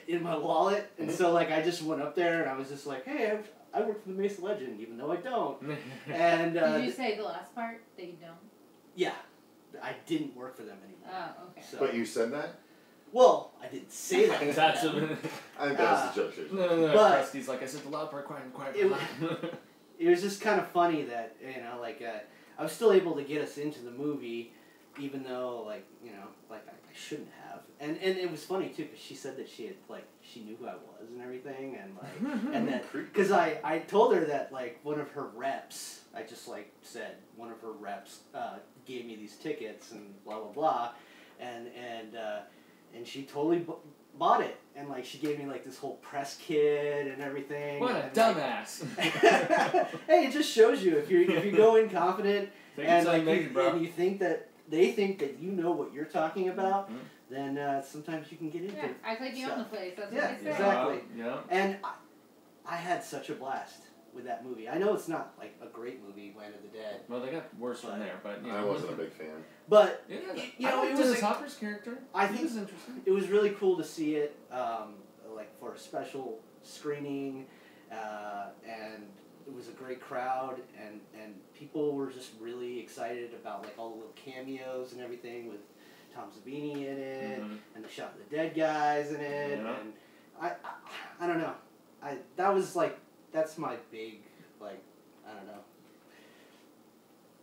in my wallet, and so, like, I just went up there, and I was just like, hey, I work for the Mesa Legend, even though I don't. And did you say the last part, that you don't? Yeah. I didn't work for them anymore. Oh, okay. So, but you said that? Well, I didn't say that. I think that was the joke. No. But Krusty's like, I said the loud part, quiet. It was just kind of funny that, you know, like, I was still able to get us into the movie, even though, like, you know, like, I shouldn't have. And it was funny, too, because she said that she had, like, she knew who I was and everything, and, like, and that, because I told her that, like, one of her reps, I just, like, said, one of her reps gave me these tickets and blah, blah, blah, and she totally bought it, and, like, she gave me, like, this whole press kit and everything. What a dumbass. Hey, it just shows you, if you go in confident, and, like, and you think that, they think that you know what you're talking about, then sometimes you can get into it. Act like you own the place. That's yeah, what they say. exactly. Yeah. And I had such a blast with that movie. I know it's not like a great movie, Land of the Dead. Well, they got worse from there, but I wasn't a big fan. But you know, it was Dennis Hopper's character. I think it was interesting. It was really cool to see it, like for a special screening, and it was a great crowd, and people were just really excited about like all the little cameos and everything with Tom Savini in it, and the Shot of the Dead guys in it, and I don't know, that's my big, like, I don't know,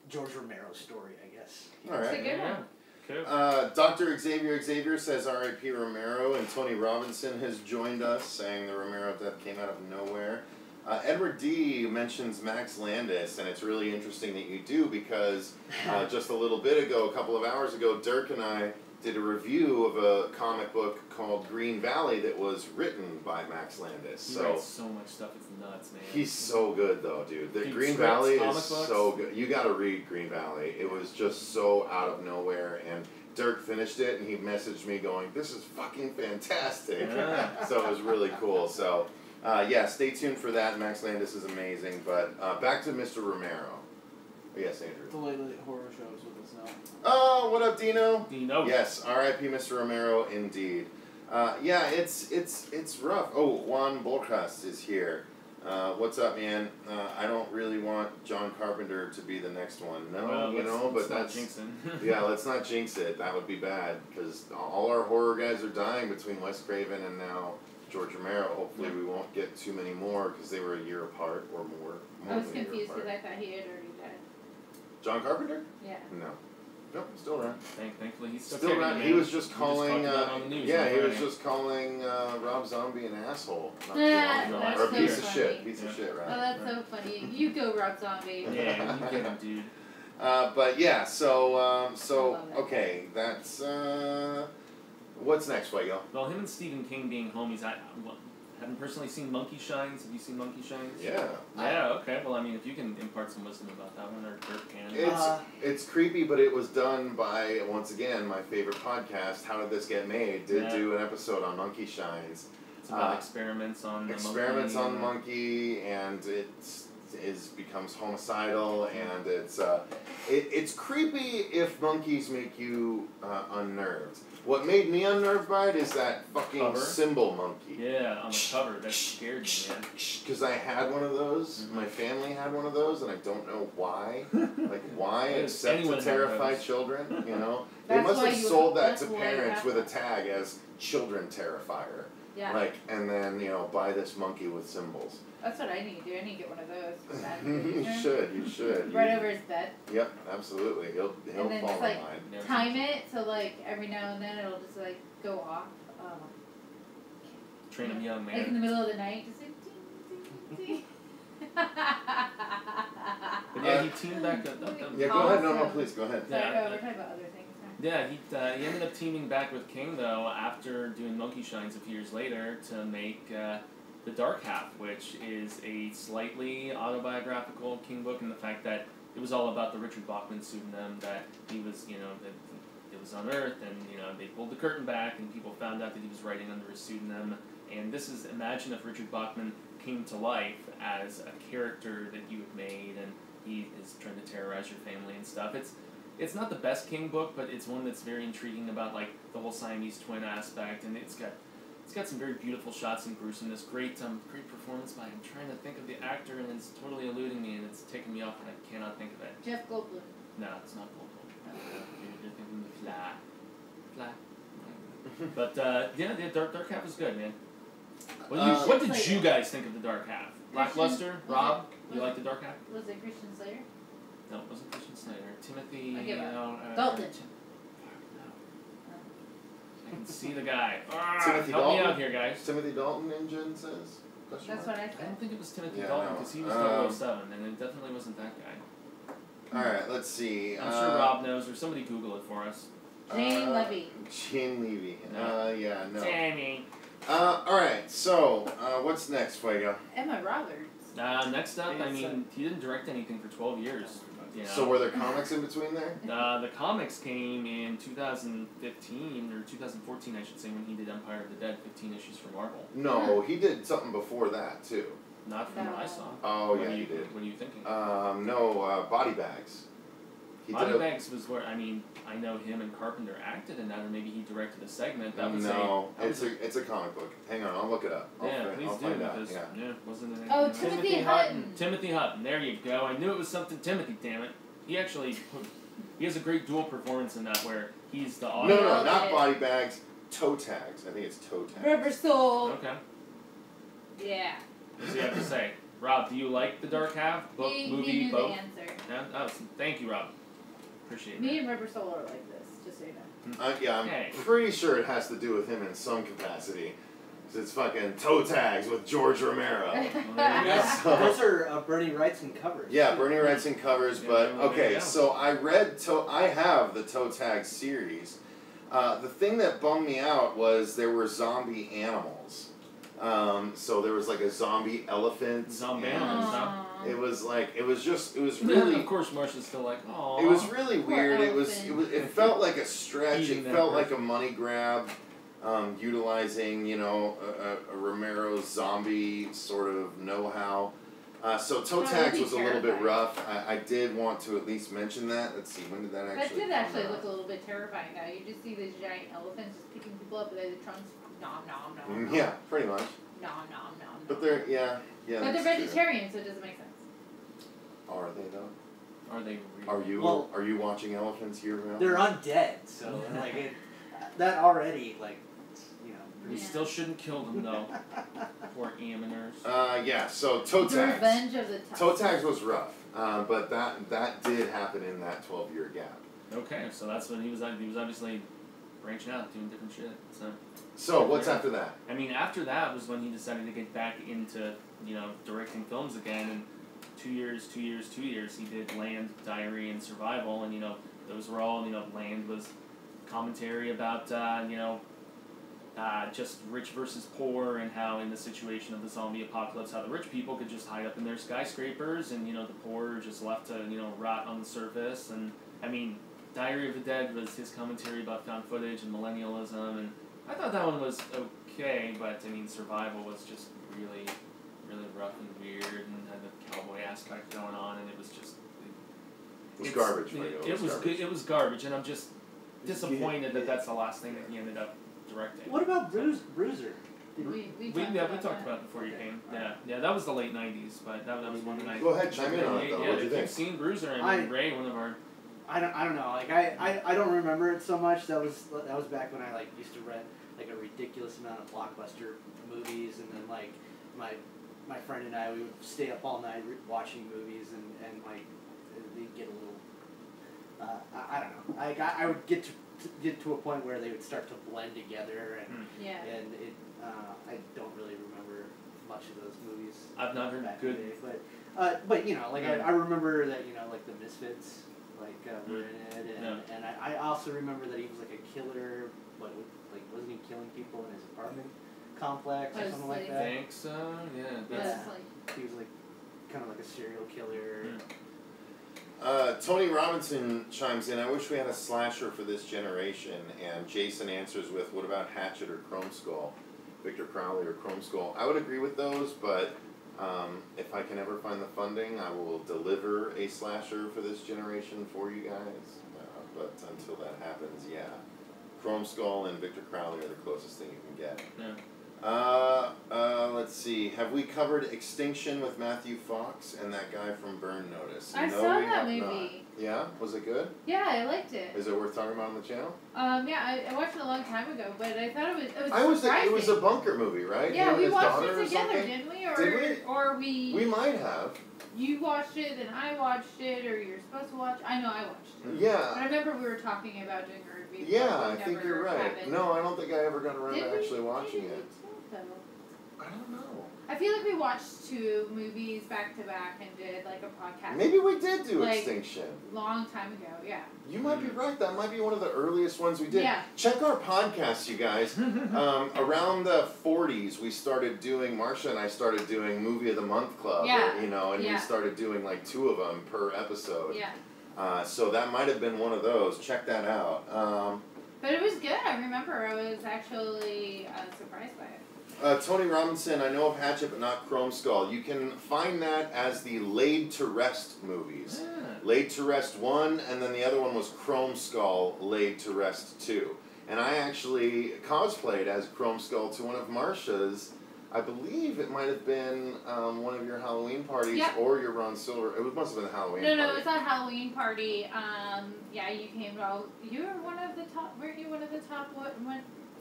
George Romero story, I guess. All right. It's a good one. Cool. Dr. Xavier says R.I.P. Romero, and Tony Robinson has joined us, saying the Romero death came out of nowhere. Edward D. mentions Max Landis, and it's really interesting that you do, because just a little bit ago, a couple of hours ago, Dirk and I did a review of a comic book called Green Valley that was written by Max Landis. He writes so much stuff, it's nuts, man. He's so good, though, dude. The Green Valley is so good. You gotta read Green Valley. It was just so out of nowhere, and Dirk finished it, and he messaged me going, "This is fucking fantastic." Yeah. So it was really cool. So, yeah, stay tuned for that. Max Landis is amazing. But back to Mr. Romero. Yes, Andrew. The Late Horror Show is with us now. Oh, what up, Dino? Dino. Yes, R.I.P. Mr. Romero, indeed. Yeah, it's rough. Oh, Juan Borjas is here. What's up, man? I don't really want John Carpenter to be the next one. No, well, but that's yeah. Let's not jinx it. That would be bad, because all our horror guys are dying between Wes Craven and now George Romero. Hopefully, we won't get too many more, because they were a year apart or more. I was confused because I thought he had already died. John Carpenter? Yeah. No. Nope, still around. Thankfully, he's still around. He was just calling. He was just calling Rob Zombie an asshole. That's or a piece so of funny. shit. Piece of shit, right? Oh, that's so funny. You go, Rob Zombie. Yeah, you get him, dude. But yeah, so okay, that's what's next, Fuego? Well, him and Stephen King being homies, I haven't personally seen Monkey Shines. Have you seen Monkey Shines? Yeah. Yeah, okay. Well, I mean, if you can impart some wisdom about that one, or Dirk can. It's creepy, but it was done by, once again, my favorite podcast, How Did This Get Made, did do an episode on Monkey Shines. It's about experiments on the monkey, and it's becomes homicidal, and it's creepy if monkeys make you unnerved. What made me unnerved by it is that fucking Cover? symbol monkey. Yeah, on the cover. That scared me, man. Because I had one of those. My family had one of those, and I don't know why. Like, why? Except anyone to had terrify those. children, you know? They That's must why have you- sold that that's to why you parents have with a that. tag as children terrifier. Yeah. Like, and then, you know, buy this monkey with symbols. That's what I need to do. I need to get one of those. You should. Right over his bed. Yep, absolutely. He'll And then fall just in like line. time it so like every now and then it'll just like go off. Train him young, Like in the man. middle of the night, just like ding, ding, ding. But yeah, he teamed back up. Yeah, go ahead. No, Awesome. please, go ahead. Sorry, Yeah. we're talking about other things now. Yeah, he ended up teaming back with King, though, after doing Monkey Shines a few years later to make The Dark Half, which is a slightly autobiographical King book in the fact that it was all about the Richard Bachman pseudonym, that he was, you know, that it was unearthed, and, you know, they pulled the curtain back and people found out that he was writing under a pseudonym. And this is, imagine if Richard Bachman came to life as a character that you had made, and he is trying to terrorize your family and stuff. It's not the best King book, but it's one that's very intriguing about like the whole Siamese twin aspect, and it's got some very beautiful shots and gruesomeness. Great performance by him. I'm trying to think of the actor, and it's totally eluding me, and it's taking me off, and I cannot think of it. Jeff Goldblum. No, it's not Goldblum. You're thinking of the Fly. But yeah, the Dark Half was good, man. What did you guys think of the Dark Half? Lackluster? Rob, you like the Dark Half? Was it Christian Slater? No, it wasn't Christian Slater. Timothy. I give up. Dalton. I can see the guy. Timothy help me Dalton? out here, guys. Timothy Dalton, Ingen says? That's Question mark? what I I said. don't think it was Timothy Yeah, Dalton no. because he was 007, and it definitely wasn't that guy. Alright, let's see. I'm sure Rob knows, or somebody Google it for us. Jane Levy. Jane Levy. No. Yeah, no. Jamie. Alright, so, what's next, Fuego? Emma Roberts. Next up, I mean, he didn't direct anything for 12 years. You know? So were there comics in between there? The comics came in 2015, or 2014, I should say, when he did Empire of the Dead, 15 issues for Marvel. No, he did something before that, too. Not from what I saw. Oh, What yeah, are he did. What are you thinking? Body Bags. He Body did Bags was where, I mean, I know him and Carpenter acted in that, or maybe he directed a segment. That was it's a comic book. Hang on, I'll look it up. Please I'll do, find out. because, Yeah. wasn't it Oh, anything else? Timothy Hutton. Timothy Hutton, there you go. I knew it was something Timothy, damn it. He actually, he has a great dual performance in that where he's the author. No, not Body Bags. Toe Tags. I think it's Toe Tags. Rubber Soul. Okay. Yeah. What does he have to say? Rob, do you like The Dark Half? Book, he movie, knew both? the answer. Yeah? Oh, thank you, Rob. Appreciate Me that. and Rubber Soul are like this, just so you know. Yeah, I'm Okay. pretty sure it has to do with him in some capacity. 'Cause it's fucking Toe Tags with George Romero. Well, there you go. Yes, those are Bernie Wrightson covers. Yeah, Bernie Wrightson covers, Yeah, but well, there you okay, go. so I have the Toe Tag series. The thing that bummed me out was there were zombie animals. So there was like a zombie elephant. Zombie and animals, huh? Aw. It was Really? really. Of course, Marsha's still like, oh. It was really Poor weird. elephant. It felt like a stretch. Eating It that felt person. like a money grab, utilizing a Romero zombie sort of know-how. So Toe That would Tags be was a little bit terrifying. rough. I did want to at least mention that. Let's see, when did that That actually did come actually out? look a little bit terrifying now. You just see these giant elephants just picking people up by the trunks. Nom nom nom. nom. Yeah, pretty much. Nom nom nom. But nom. they're yeah. But they're that's true. vegetarian, so it doesn't make sense. Are they though? Are they real? Are you watching elephants year round? They're undead, so like that already like you know. We Yeah. still shouldn't kill them, though. Poor aminers. Yeah. So Toe The Tags. Revenge of the Tusk. Toe Tags was rough, but that did happen in that 12-year gap. Okay, so that's when he was obviously branching out, doing different shit. So what's after that? I mean, after that was when he decided to get back into, directing films again, and 2 years, he did Land, Diary, and Survival, and, those were all, Land was commentary about, just rich versus poor, and how in the situation of the zombie apocalypse, how the rich people could just hide up in their skyscrapers, and, the poor are just left to, rot on the surface, and, I mean, Diary of the Dead was his commentary about found footage and millennialism, and I thought that one was okay, but, I mean, Survival was just really, really rough and weird, and had the cowboy aspect kept going on, and it was just. It was garbage. It was garbage, and I'm just disappointed that that's the last thing that he ended up directing. What about Bruiser? We talked about it before you came. Yeah, that was the late '90s, but that was one that I. Go ahead, chime in on it though. Yeah, What do you if think? you've seen Bruiser, I mean, Ray, one of our. I don't know. Like I don't remember it so much. That was back when I like used to rent like a ridiculous amount of Blockbuster movies, and then like my friend and I, we would stay up all night watching movies, and like they'd get a little. I don't know. Like I would get to a point where they would start to blend together, and and it. I don't really remember much of those movies. I've not heard good. Day, but you know, like I remember that like the Misfits. Were in it, and I also remember that he was like a killer, wasn't he killing people in his apartment complex or something like that? I think so, yeah. He was like kind of like a serial killer. Tony Robinson chimes in, I wish we had a slasher for this generation, and Jason answers with, what about Hatchet or Chrome Skull? Victor Crowley or Chrome Skull? I would agree with those, but if I can ever find the funding, I will deliver a slasher for this generation for you guys. But until that happens, yeah. Chrome Skull and Victor Crowley are the closest thing you can get. Yeah. Let's see. Have we covered Extinction with Matthew Fox and that guy from Burn Notice? I No, saw we that have movie. not. Yeah? Was it good? Yeah, I liked it. Is it worth talking about on the channel? Yeah, I watched it a long time ago, but I thought it was surprising. It was a bunker movie, right? Yeah, we watched it or together, something? didn't we? Did we? Or we... We might have. You watched it, and I watched it, or you're supposed to watch... I know I watched it. Yeah. But I remember we were talking about doing a review. Yeah, I think you're right. Happened. No, I don't think I ever got around to actually watching Maybe it. we did, I don't know. I feel like we watched 2 movies back to back and did like a podcast. Maybe we did do like, Extinction. Long time ago, yeah. You might be right. That might be one of the earliest ones we did. Yeah. Check our podcasts, you guys. Around the 40s, we started doing, Marsha and I started doing Movie of the Month Club. Yeah. And we started doing like 2 of them per episode. Yeah. So that might have been one of those. Check that out. But it was good. I remember I was actually surprised by it. Tony Robinson, I know of Hatchet, but not Chrome Skull. You can find that as the Laid to Rest movies. Yeah. Laid to Rest 1, and then the other one was Chrome Skull, Laid to Rest 2. And I actually cosplayed as Chrome Skull to one of Marsha's, I believe it might have been one of your Halloween parties or your Ron Silver. It must have been a Halloween party. No, it was a Halloween party. Yeah, you came to all... You were one of the top... Weren't you one of the top...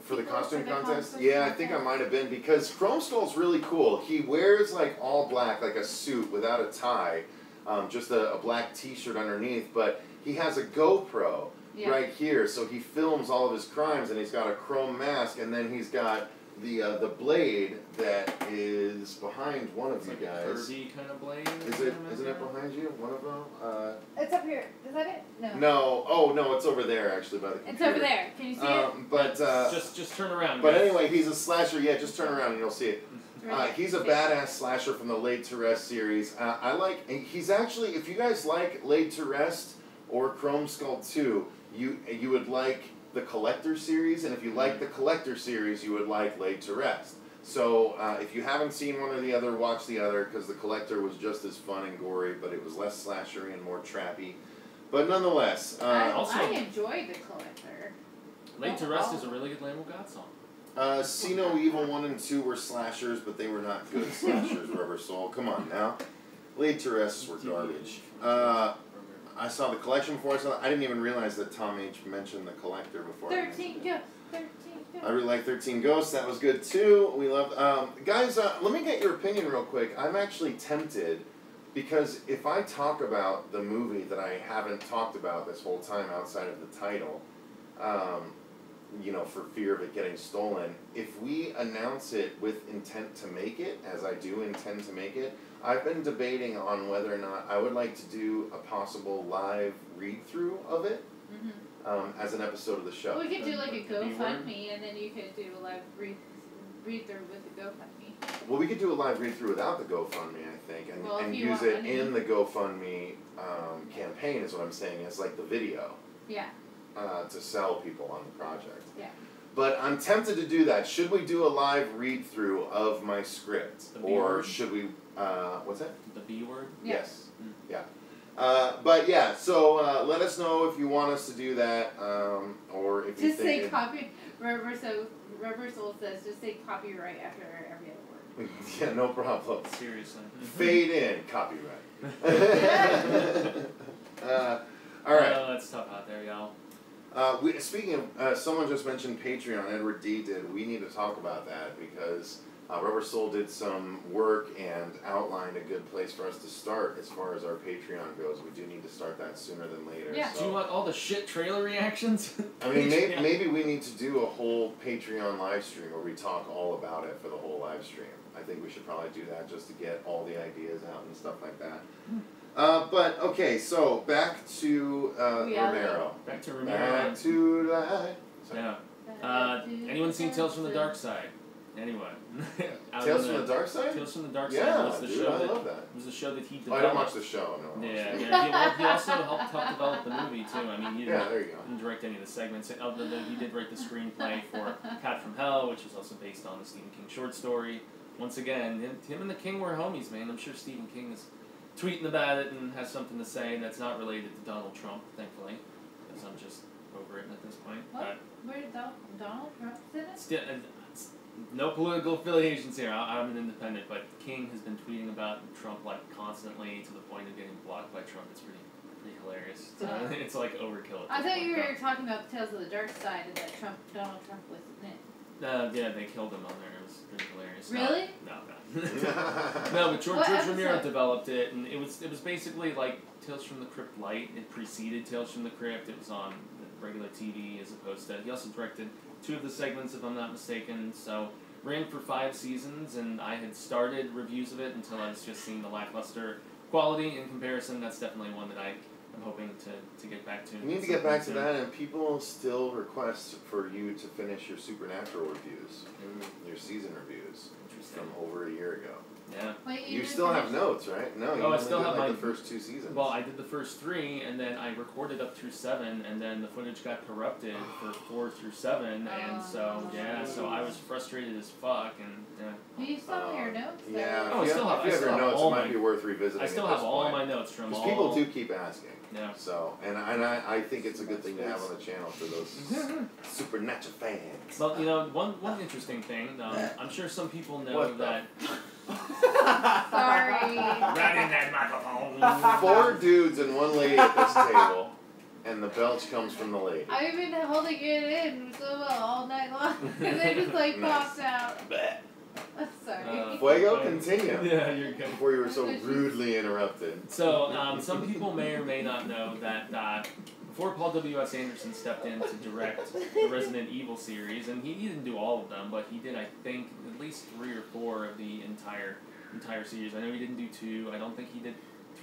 For the costume contest? Yeah, I think I might have been, because Chrome Skull's really cool. He wears like all black, like a suit without a tie, just a black t-shirt underneath, but he has a GoPro right here, so he films all of his crimes, and he's got a chrome mask, and then he's got the blade that is behind one of you guys. Kirby kind of blade? Isn't it behind you? One of them? It's up here. Is that it? No. No. Oh, no, it's over there, actually, by the computer. It's over there. Can you see it? But, just turn around. But guys. anyway, he's a slasher. Yeah, just turn around and you'll see it. He's a badass slasher from the Laid to Rest series. He's actually, if you guys like Laid to Rest or Chrome Skull 2, you would like the Collector series, and if you like the Collector series, you would like Laid to Rest. So if you haven't seen one or the other, watch the other, because the Collector was just as fun and gory, but it was less slashery and more trappy. But nonetheless... I enjoyed the Collector. Laid to Rest is a really good Lamb of God song. See No Evil 1 and 2 were slashers, but they were not good slashers, Rubber Soul. Come on now. Laid to Rest were garbage. I saw the collection before I saw it. I didn't even realize that Tom H. mentioned the Collector before. 13 Ghosts. 13 Ghosts. I really like 13 Ghosts. That was good too. We love... guys, let me get your opinion real quick. I'm actually tempted, because if I talk about the movie that I haven't talked about this whole time outside of the title, for fear of it getting stolen, if we announce it with intent to make it, as I do intend to make it, I've been debating on whether or not I would like to do a possible live read-through of it as an episode of the show. Well, we could do like a GoFundMe, and then you could do a live read-through with the GoFundMe. Well, we could do a live read-through without the GoFundMe, I think, and use it in the GoFundMe campaign, is what I'm saying, as like the video. Yeah. To sell people on the project. Yeah. But I'm tempted to do that. Should we do a live read-through of my script? Or should we, what's that? The B word? Yeah. Yes. Yeah. But yeah, so let us know if you want us to do that, or if you Just think... say copy, Rubber Soul says, just say copyright after every other word. Yeah, no problem. Seriously. Fade in, copyright. All right. Oh, that's tough out there, y'all. Speaking of, someone just mentioned Patreon, Edward D did. We need to talk about that because Rubber Soul did some work and outlined a good place for us to start as far as our Patreon goes. We do need to start that sooner than later. Yeah. So. Do you want all the shit trailer reactions? I mean, maybe we need to do a whole Patreon live stream where we talk all about it for the whole live stream. I think we should probably do that just to get all the ideas out and stuff like that. But, okay, so back to Romero. Back to Romero. Back to life. Yeah. Anyone seen Tales from the Dark Side? Anyway. Tales from the Dark Side? Tales from the Dark Side Yeah, was the dude, show I that, love that. was the show that he Oh, I developed. don't watch the show, no. Yeah. He also helped develop the movie, too. I mean, he didn't direct any of the segments, other than he did write the screenplay for Cat from Hell, which is also based on the Stephen King short story. Once again, him and the King were homies, man. I'm sure Stephen King is tweeting about it and has something to say that's not related to Donald Trump, thankfully, because I'm just over it at this point. What? But Where did Donald Trump sit it? no political affiliations here. I'm an independent, but King has been tweeting about Trump like constantly to the point of getting blocked by Trump. It's pretty hilarious. It's like overkill. I thought you were talking about the Tales of the Dark Side and that Donald Trump was in it. Yeah, they killed him on there. It was pretty hilarious. Really? No. No, but George Romero developed it, and it was basically like Tales from the Crypt Light. It preceded Tales from the Crypt. It was on regular TV as opposed to. He also directed 2 of the segments, if I'm not mistaken. So ran for 5 seasons, and I had started reviews of it until I was just seeing the lackluster quality in comparison. That's definitely one that I'm hoping to get back to. You need to get back to that, and people still request for you to finish your Supernatural reviews, your season reviews from over a year ago. Yeah. Wait, you still have notes, right? No, you I only still did have like my the first 2 seasons. Well, I did the first 3, and then I recorded up through 7, and then the footage got corrupted for 4 through 7, and so I was frustrated as fuck, and Do you still have your notes? Yeah. Oh, I still have your notes. It might be worth revisiting. I still have all my notes from all. Because people do keep asking. Yeah. So, and I think it's a good thing to have on the channel for those Supernatural fans. Well, one interesting thing. I'm sure some people know that. Sorry. Right in that microphone. 4 dudes and 1 lady at this table, and the belch comes from the lady. I've been holding it in so well all night long, and then just like popped out. Sorry. Fuego, continue. Yeah, you're good. Before you were so rudely interrupted. So, some people may or may not know that before Paul W.S. Anderson stepped in to direct the Resident Evil series, and he didn't do all of them, but he did, I think, at least 3 or 4 of the entire series. I know he didn't do 2. I don't think he did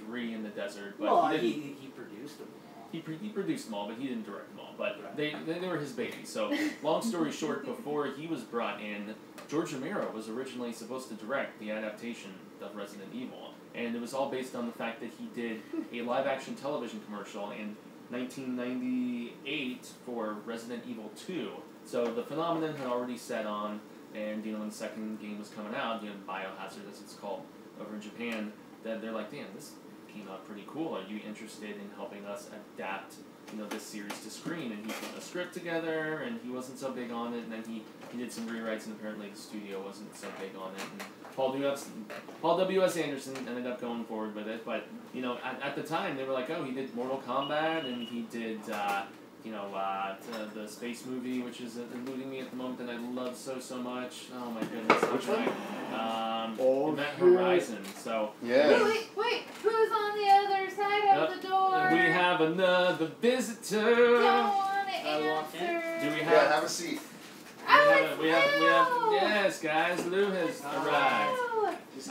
3 in the desert, but he produced them. He produced them all, but he didn't direct them all. But they were his babies. So, long story short, before he was brought in, George Romero was originally supposed to direct the adaptation of Resident Evil. And it was all based on the fact that he did a live-action television commercial in 1998 for Resident Evil 2. So the phenomenon had already set on, and when the second game was coming out, Biohazard as it's called over in Japan, that they're like, damn, this came out pretty cool. Are you interested in helping us adapt this series to screen? And he put a script together, and he wasn't so big on it, and then he did some rewrites, and apparently the studio wasn't so big on it, and Paul W.S. Anderson ended up going forward with it, but at the time they were like, oh, he did Mortal Kombat, and he did the space movie, which is eluding me at the moment, that I love so much. Oh my goodness. Which one? Event Horizon. So yeah. Wait, who's on the other side of the door? We have another visitor. Don't want to answer. Do we have? Yeah, have a seat. We have. Yes, guys. Lou has arrived.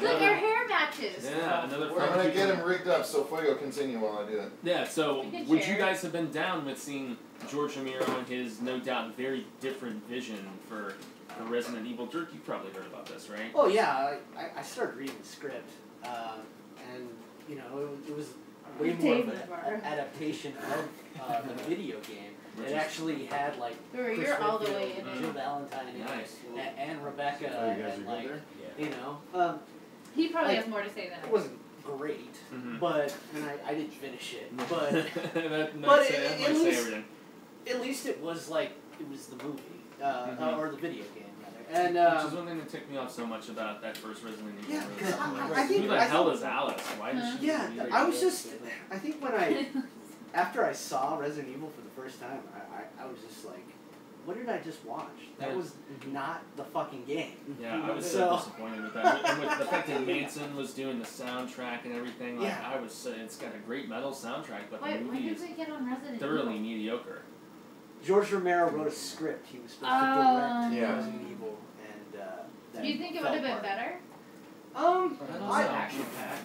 Look, your hair matches. Yeah, another. I'm gonna get him rigged up, so Fuego, continue while I do it. Yeah. So, would you guys have been down with seeing George Romero and his no doubt very different vision for Resident Evil? Dirk, you probably heard about this, right? Oh yeah, I started reading the script, and it was way more of an adaptation of the video game. It actually had like You're all the way in Jill it. Valentine Nice. and Rebecca Oh, you guys and are like good you know. He probably Like, has more to say than I It do. wasn't great, but and I didn't finish it, but that but might at say least everything. at least it was like it was the movie or the video game rather, and Which is one thing that ticked me off so much about that first Resident Evil Yeah, movie. 'cause Like, I think- who the I hell think- is Alice? Why did she? yeah, do I was that? just I think when after I saw Resident Evil for the first time, I was just like, what did I just watch? That was not the fucking game. Yeah, I was so disappointed with that. And with the fact that Manson was doing the soundtrack and everything, like, Yeah. I was it's got a great metal soundtrack, but Wait, the when movie did is we get on Resident thoroughly Evil? mediocre. George Romero wrote a script. He was supposed to direct Yeah. Resident Evil, and Do you think it would have been better? I don't know. Action packed.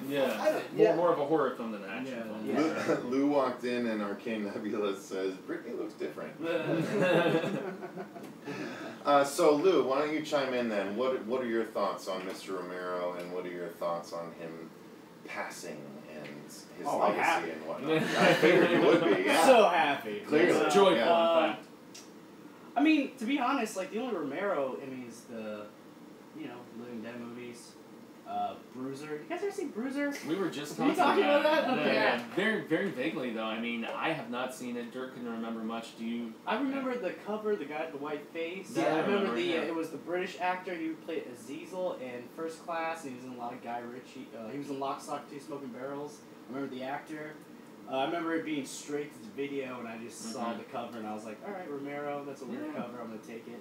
Yeah, more of a horror film than an action Yeah. film. Lou walked in and Arcane Nebula says, Brittany looks different. So Lou, why don't you chime in then? What are your thoughts on Mr. Romero, and what are your thoughts on him passing and his I'm legacy happy. and whatnot? I figured you would be, yeah. So happy. Clearly. It's joyful, in Uh, fact. I mean, to be honest, like the only Romero, I mean, is the, Living Dead movies. Bruiser. You guys ever see Bruiser? We were just Were you talking talking about that? Okay. Yeah, very, very vaguely though. I mean, I have not seen it. Dirk can remember much. Do you? I remember the cover, the guy with the white face. Yeah, I I remember remember, yeah. it was the British actor. He played Cecil in First Class, and he was in a lot of Guy Ritchie. He was in Lock, Stock, Two Smoking Barrels. I remember the actor. I remember it being straight to the video, and I just saw the cover, and I was like, all right, Romero, that's a weird cover, I'm going to take it.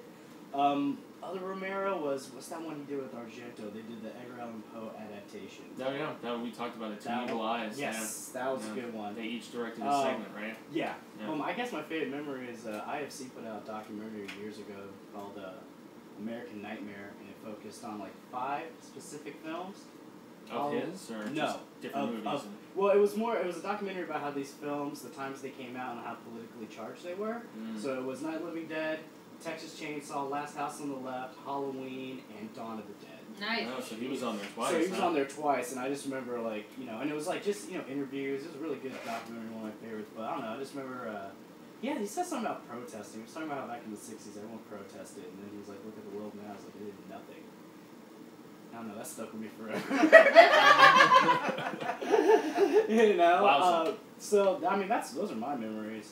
Other Romero what's that one he did with Argento? They did the Edgar Allan Poe adaptation. No, yeah, that we talked about it. Two That Evil one- Eyes. Yes, that was a good one. They each directed a segment, right? Yeah. Yeah. I guess my favorite memory is IFC put out a documentary years ago called American Nightmare, and it focused on like 5 specific films. Of his or no, just different movies? Well, it was a documentary about how these films, the times they came out, and how politically charged they were. So it was Night of the Living Dead, Texas Chainsaw, Last House on the Left, Halloween, and Dawn of the Dead. Nice. Oh, so he was on there twice. So he was on there twice, and I just remember and it was like just interviews. It was a really good documentary, one of my favorites. But I don't know, I just remember. Yeah, he said something about protesting. He was talking about how back in the '60s everyone protested, and then he was like, "Look at the world now." I was like, "They did nothing." I don't know. That stuck with me forever. Wowza. So I mean, those are my memories.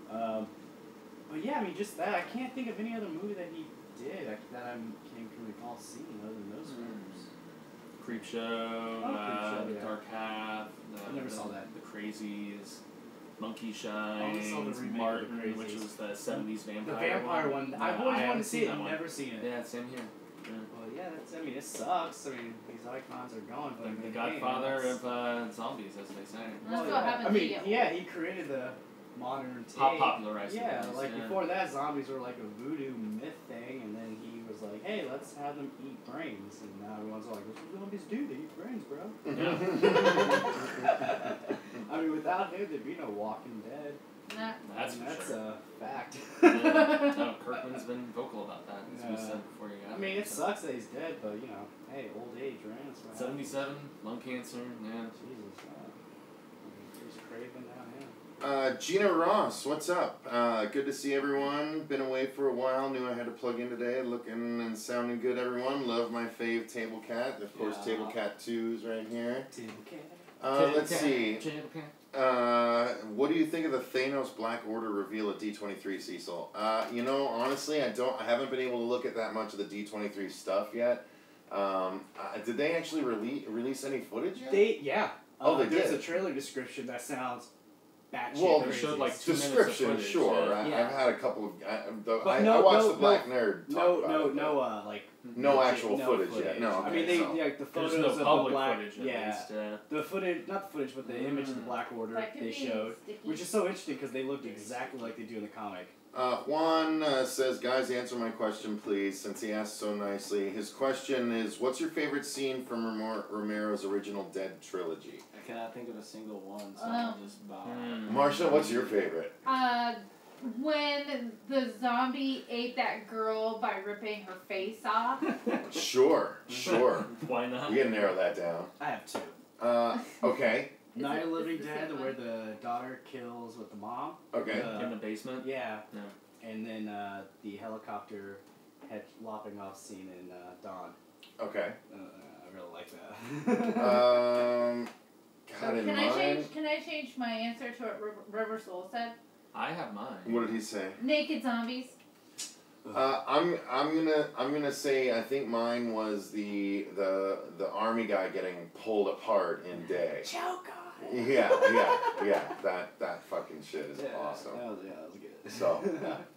But yeah, I mean, just that. I can't think of any other movie that he did that I can recall seeing other than those films. Creepshow, Creepshow, The yeah. Dark Half. I never saw that. The Crazies, Monkey I only saw the Shines, remake of Martin, The which Crazies. was the '70s vampire. The vampire one. Yeah, I've always wanted haven't to see seen it that and one. never seen it. Yeah, same here. Yeah. Well, yeah, I mean, it sucks. I mean, these icons are gone. But The Godfather of Zombies, as they say. That's what happened I to mean, you. yeah, he created the modern take. Popularized it, Yeah, at least, like yeah. before that, zombies were like a voodoo myth thing, and then he was like, "Hey, let's have them eat brains," and now everyone's like, "What do zombies do? They eat brains, bro." I mean, without him, there'd be no Walking Dead. Nah. That's for That's sure. a fact. Yeah. No, Kirkman's been vocal about that, as we said before you got I mean, here, it so. sucks that he's dead, but hey, old age, right? That's what happens. 77, lung cancer, yeah. Jesus, he's craving down him. Gina Ross, what's up? Good to see everyone. Been away for a while. Knew I had to plug in today. Looking and sounding good, everyone. Love my fave Table Cat. Of course, Table Cat 2's right here. Table Cat. Let's see. What do you think of the Thanos Black Order reveal at D23, Cecil? Honestly, I haven't been able to look at that much of the D23 stuff yet. Did they actually release any footage yet? They There's did. a trailer description that sounds batshit Well, they crazy. showed like 2 minutes of Description, footage, sure. yeah. I've had a couple of. I no- watched no- the Black Nerd. Talk about it, but like no legit- actual footage yet. No, I mean, okay, so. the photos There's no of the public black, footage at least. the footage, not the footage, but the image of the Black Order That could they be showed, sticky. which is so interesting because they looked exactly like they do in the comic. Juan says, guys, answer my question, please, since he asked so nicely. His question is, what's your favorite scene from Romero's original Dead trilogy? I cannot think of a single one, so I'll just bow out. Marsha, what's your favorite? When the zombie ate that girl by ripping her face off. Sure. Why not? We can narrow that down. I have 2. Okay. Night of the Living Dead, where the daughter kills with the mom. Okay. In the basement? Yeah. No. And then the helicopter head lopping off scene in Dawn. Okay. I really like that. God, in can mine... I change my answer to what River Soul said? I have mine. What did he say? Naked zombies. I'm gonna say I think mine was the army guy getting pulled apart in Day. Choke on. Yeah. That fucking shit is awesome. That was good. So,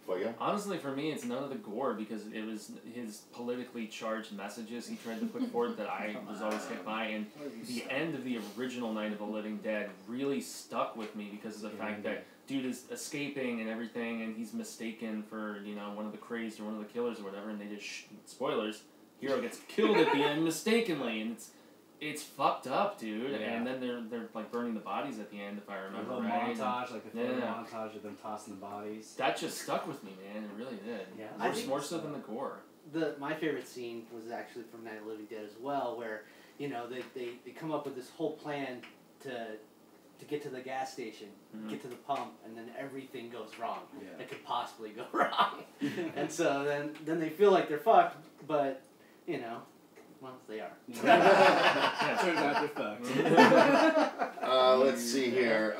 but yeah. Honestly, for me, it's none of the gore because it was his politically charged messages he tried to put forward that I was always hit by, and the end of the original Night of the Living Dead really stuck with me because of the fact that dude is escaping and everything, and he's mistaken for, you know, one of the crazed or one of the killers or whatever, and they just spoilers, hero gets killed at the end mistakenly, and it's fucked up, dude. Yeah. And then they're like burning the bodies at the end, if I remember a little right. montage, like a photo montage of them tossing the bodies. That just stuck with me, man. It really did. Yeah, More so than the gore. My favorite scene was actually from Night of the Living Dead as well, where, you know, they come up with this whole plan to get to the gas station, get to the pump, and then everything goes wrong. Yeah. That could possibly go wrong. And so then they feel like they're fucked, but, you know, well, they are. Turns out they're fucked. Let's see here.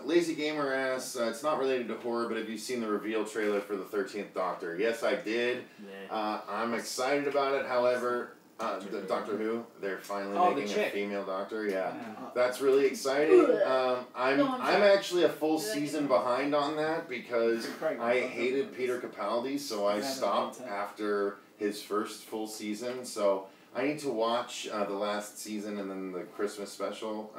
Lazy Gamer asks, it's not related to horror, but have you seen the reveal trailer for the 13th Doctor? Yes, I did. I'm excited about it. However, the Doctor Who, they're finally making a female Doctor. Yeah, that's really exciting. I'm actually a full season behind on that because I hated Peter Capaldi, so I stopped after his first full season. So I need to watch the last season and then the Christmas special.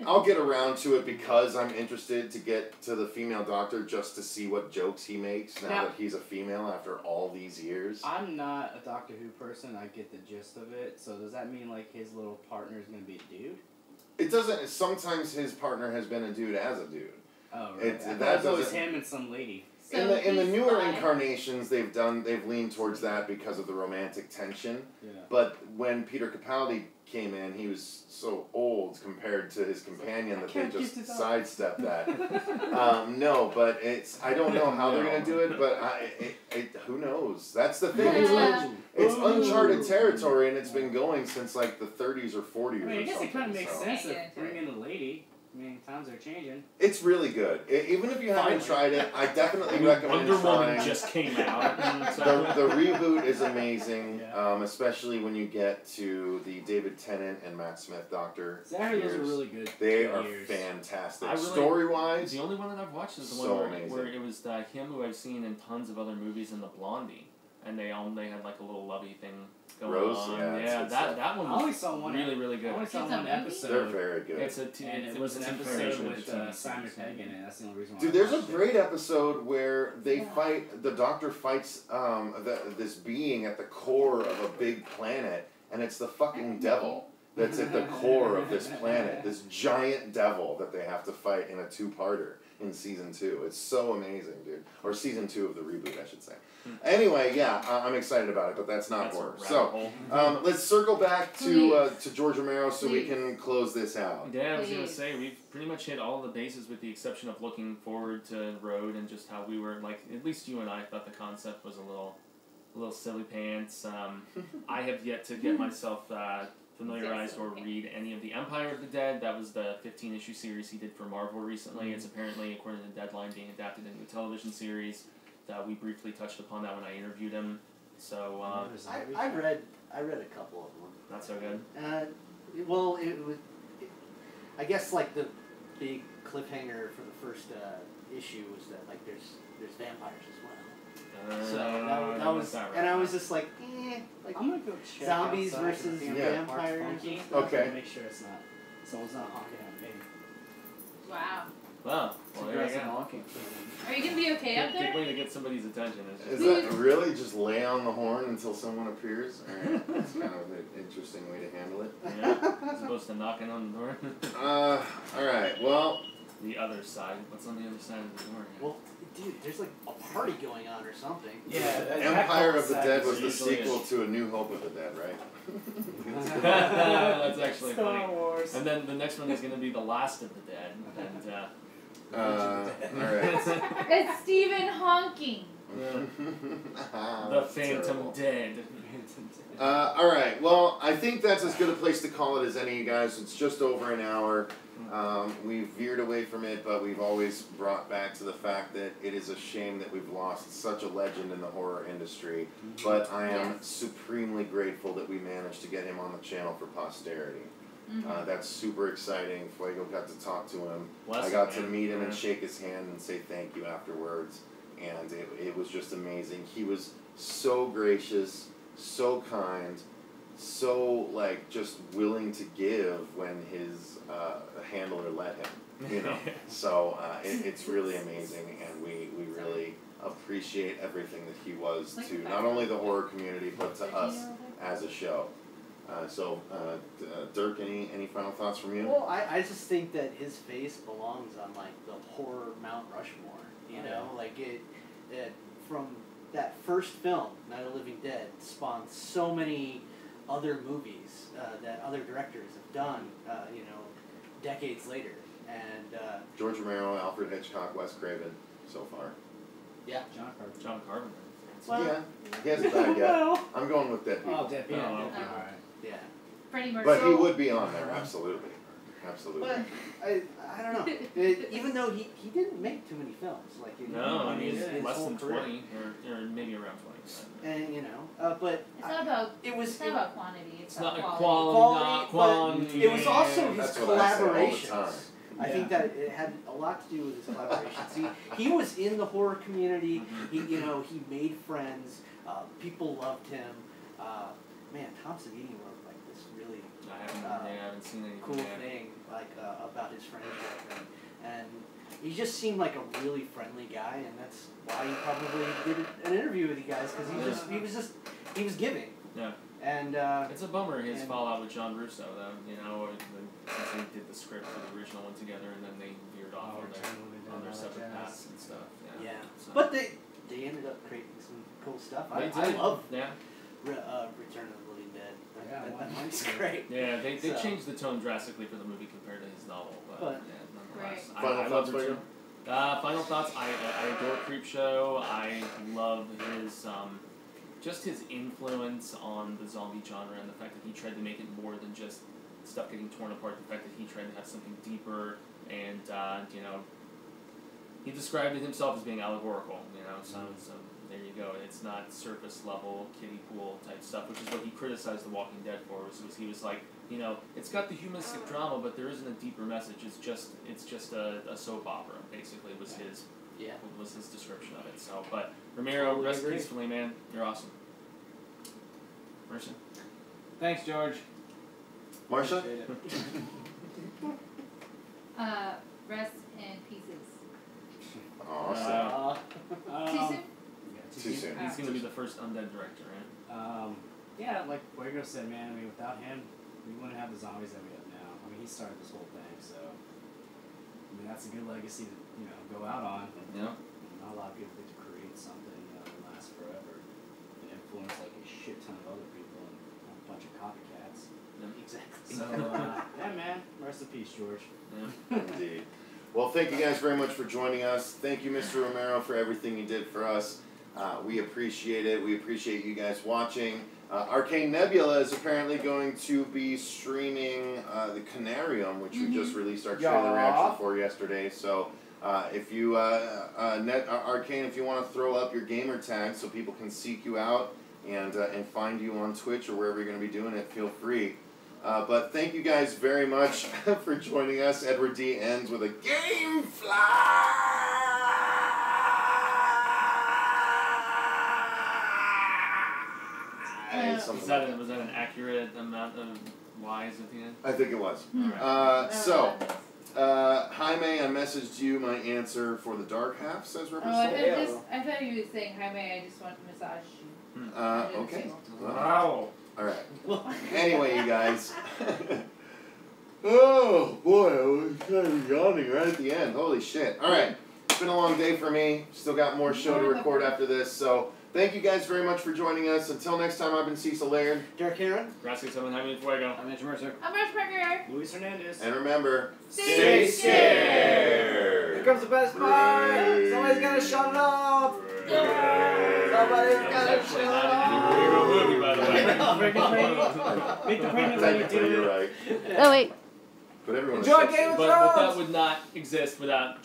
I'll get around to it because I'm interested to get to the female Doctor just to see what jokes he makes now that he's a female after all these years. I'm not a Doctor Who person. I get the gist of it. So does that mean like his little partner is going to be a dude? It doesn't. Sometimes his partner has been a dude as a dude. Oh, right. That's always him and some lady. So in the newer incarnations, they've leaned towards that because of the romantic tension. Yeah. But when Peter Capaldi came in, he was so old compared to his companion that they just sidestepped that. No, but I don't know how they're gonna do it, but who knows? That's the thing. It's uncharted territory, and it's been going since like the 30s or 40s. I mean, I guess it kind of makes so. sense to bring in a lady. I mean, times are changing. It's really good. Even if you haven't tried it, I definitely recommend Wonder trying. Woman just came out. The reboot is amazing, especially when you get to the David Tennant and Matt Smith Doctor. Those are really good. They are fantastic. Really, story-wise, the only one that I've watched is the so one where it was him who I've seen in tons of other movies in the Blondie, and they had like a little lovey thing going Rose, on. yeah, that one I only saw one really good. I only saw one episode. they're very good. It was an episode with Simon Pegg in it. That's the only reason why. Dude, there's a great episode where they fight. The Doctor fights this being at the core of a big planet, and it's the fucking devil that's at the core of this planet. This giant devil that they have to fight in a two-parter in season 2. It's so amazing, dude. Or season 2 of the reboot, I should say. Anyway, yeah, I'm excited about it, but that's not horror. So, let's circle back to George Romero so we can close this out. Yeah, I was going to say, we've pretty much hit all the bases with the exception of looking forward to Road and just how we were, like, at least you and I thought the concept was a little silly pants. I have yet to get myself familiarized or read any of the Empire of the Dead. That was the 15-issue series he did for Marvel recently. It's apparently, according to Deadline, being adapted into a television series. We briefly touched upon that when I interviewed him. So I read a couple of them. Not so good. Well, it was. I guess like the big cliffhanger for the first issue was that like there's vampires as well. So that was, and I was just like, like I'm gonna go check zombies outside versus vampires. Okay. Make sure it's not someone's not honking at me. Wow. Wow. Well, there you go. Honking. Are you gonna be okay up Good there? way to get somebody's attention. Is that really just lay on the horn until someone appears? Alright, that's kind of an interesting way to handle it. Yeah, as opposed to knocking on the door. Alright, well, the other side. What's on the other side of the door? Well, dude, there's like a party going on or something. Yeah, Empire of the Dead was the usually sequel to A New Hope of the Dead, right? That's actually Star funny. Wars. And then the next one is going to be The Last of the Dead. And, Alright. It's Stephen Hawking. The Phantom Dead. Alright, well, I think that's as good a place to call it as any, you guys. It's just over an hour. We've veered away from it, but we've always brought back to the fact that it is a shame that we've lost such a legend in the horror industry. But I am supremely grateful that we managed to get him on the channel for posterity. That's super exciting. Fuego got to talk to him. I got to meet him and shake his hand and say thank you afterwards. And it was just amazing. He was so gracious, so kind, so like just willing to give when his handler let him, you know. So it's really amazing, and we really appreciate everything that he was to not only the horror community but to us as a show. Dirk, any final thoughts from you? Well, I just think that his face belongs on like the horror Mount Rushmore. You know, like it from that first film, Night of the Living Dead, spawned so many other movies that other directors have done. You know, decades later, and George Romero, Alfred Hitchcock, Wes Craven, so far. Yeah, John Carpenter. Well, yeah, he hasn't died yet. I'm going with Dead People. Oh, Dead People. Alright. Yeah. Freddie Mercury. But he would be on there, absolutely. Absolutely. But I don't know. Even though he didn't make too many films, like No, I mean his less whole than career. 20, or maybe around 20. And you know, but It's not about. it's not about quantity. It's not about quality. but it was also his That's what I say all the collaborations. time. I think that it had a lot to do with his collaborations. He was in the horror community. He he made friends. People loved him. Man, Tom Savini wrote like this really I haven't seen anything cool yet. thing like about his friendship, and he just seemed like a really friendly guy, and that's why he probably did an interview with you guys, because he was giving. Yeah. And it's a bummer his fallout with John Russo, though. You know, since they did the script for the original one together, and then they veered off on their separate paths and stuff. Yeah. So. But they ended up creating some cool stuff. I love Return of the Living Dead. That one's great. Yeah, they changed the tone drastically for the movie compared to his novel. But yeah, nonetheless. Final thoughts for you? Final thoughts. I adore Creepshow. I love his just his influence on the zombie genre, and the fact that he tried to make it more than just stuff getting torn apart. The fact that he tried to have something deeper, and you know, he described it himself as being allegorical. You know, so there you go. It's not surface level kiddie pool type stuff, which is what he criticized The Walking Dead for. Was he was like, you know, it's got the humanistic drama, but there isn't a deeper message. It's just a soap opera. Basically, was his description of it. So, but Romero, rest peacefully, man. You're awesome. Mercy. Thanks, George. Marsha? Rest in pieces. Awesome. Too soon? Too soon. He's going to be the first undead director, right? Yeah, like Fuego said, man, I mean, without him, we wouldn't have the zombies that we have now. I mean, he started this whole thing, so, I mean, that's a good legacy to, go out on. Yeah. Not a lot of people get to create something, that lasts forever and influence, like, a shit ton of other people and a bunch of copycats. Yeah. Exactly. So, yeah, man, rest in peace, George. Yeah. Indeed. Well, thank you guys very much for joining us. Thank you, Mr. Romero, for everything you did for us. We appreciate it. We appreciate you guys watching. Arcane Nebula is apparently going to be streaming the Canarium, which we just released our trailer reaction for yesterday. So if you, Arcane, if you want to throw up your gamer tag so people can seek you out and find you on Twitch or wherever you're going to be doing it, feel free. But thank you guys very much for joining us. Edward D ends with a game fly. Was that an accurate amount of Y's at the end? I think it was. Jaime, I messaged you my answer for the dark half, says River Soul. I thought you were saying, Jaime, I just want to massage you. Okay. Wow. Alright. Anyway, you guys. Oh boy, I was kind of yawning right at the end. Holy shit. Alright, it's been a long day for me. Still got more show to record after this, so thank you guys very much for joining us. Until next time, I've been Cecil Laird. Derek Aaron. Gracias, Jaime Fuego. I'm Andrew Mercer. I'm Rush Parker. Luis Hernandez. And remember, Stay scared! Here comes the best part! Somebody's gotta shut it off! Somebody's gotta shut it off! Movie, by the way. Make the pregnant lady Technically, do you're it. right. Oh wait. But everyone Enjoy is Game of But that would not exist without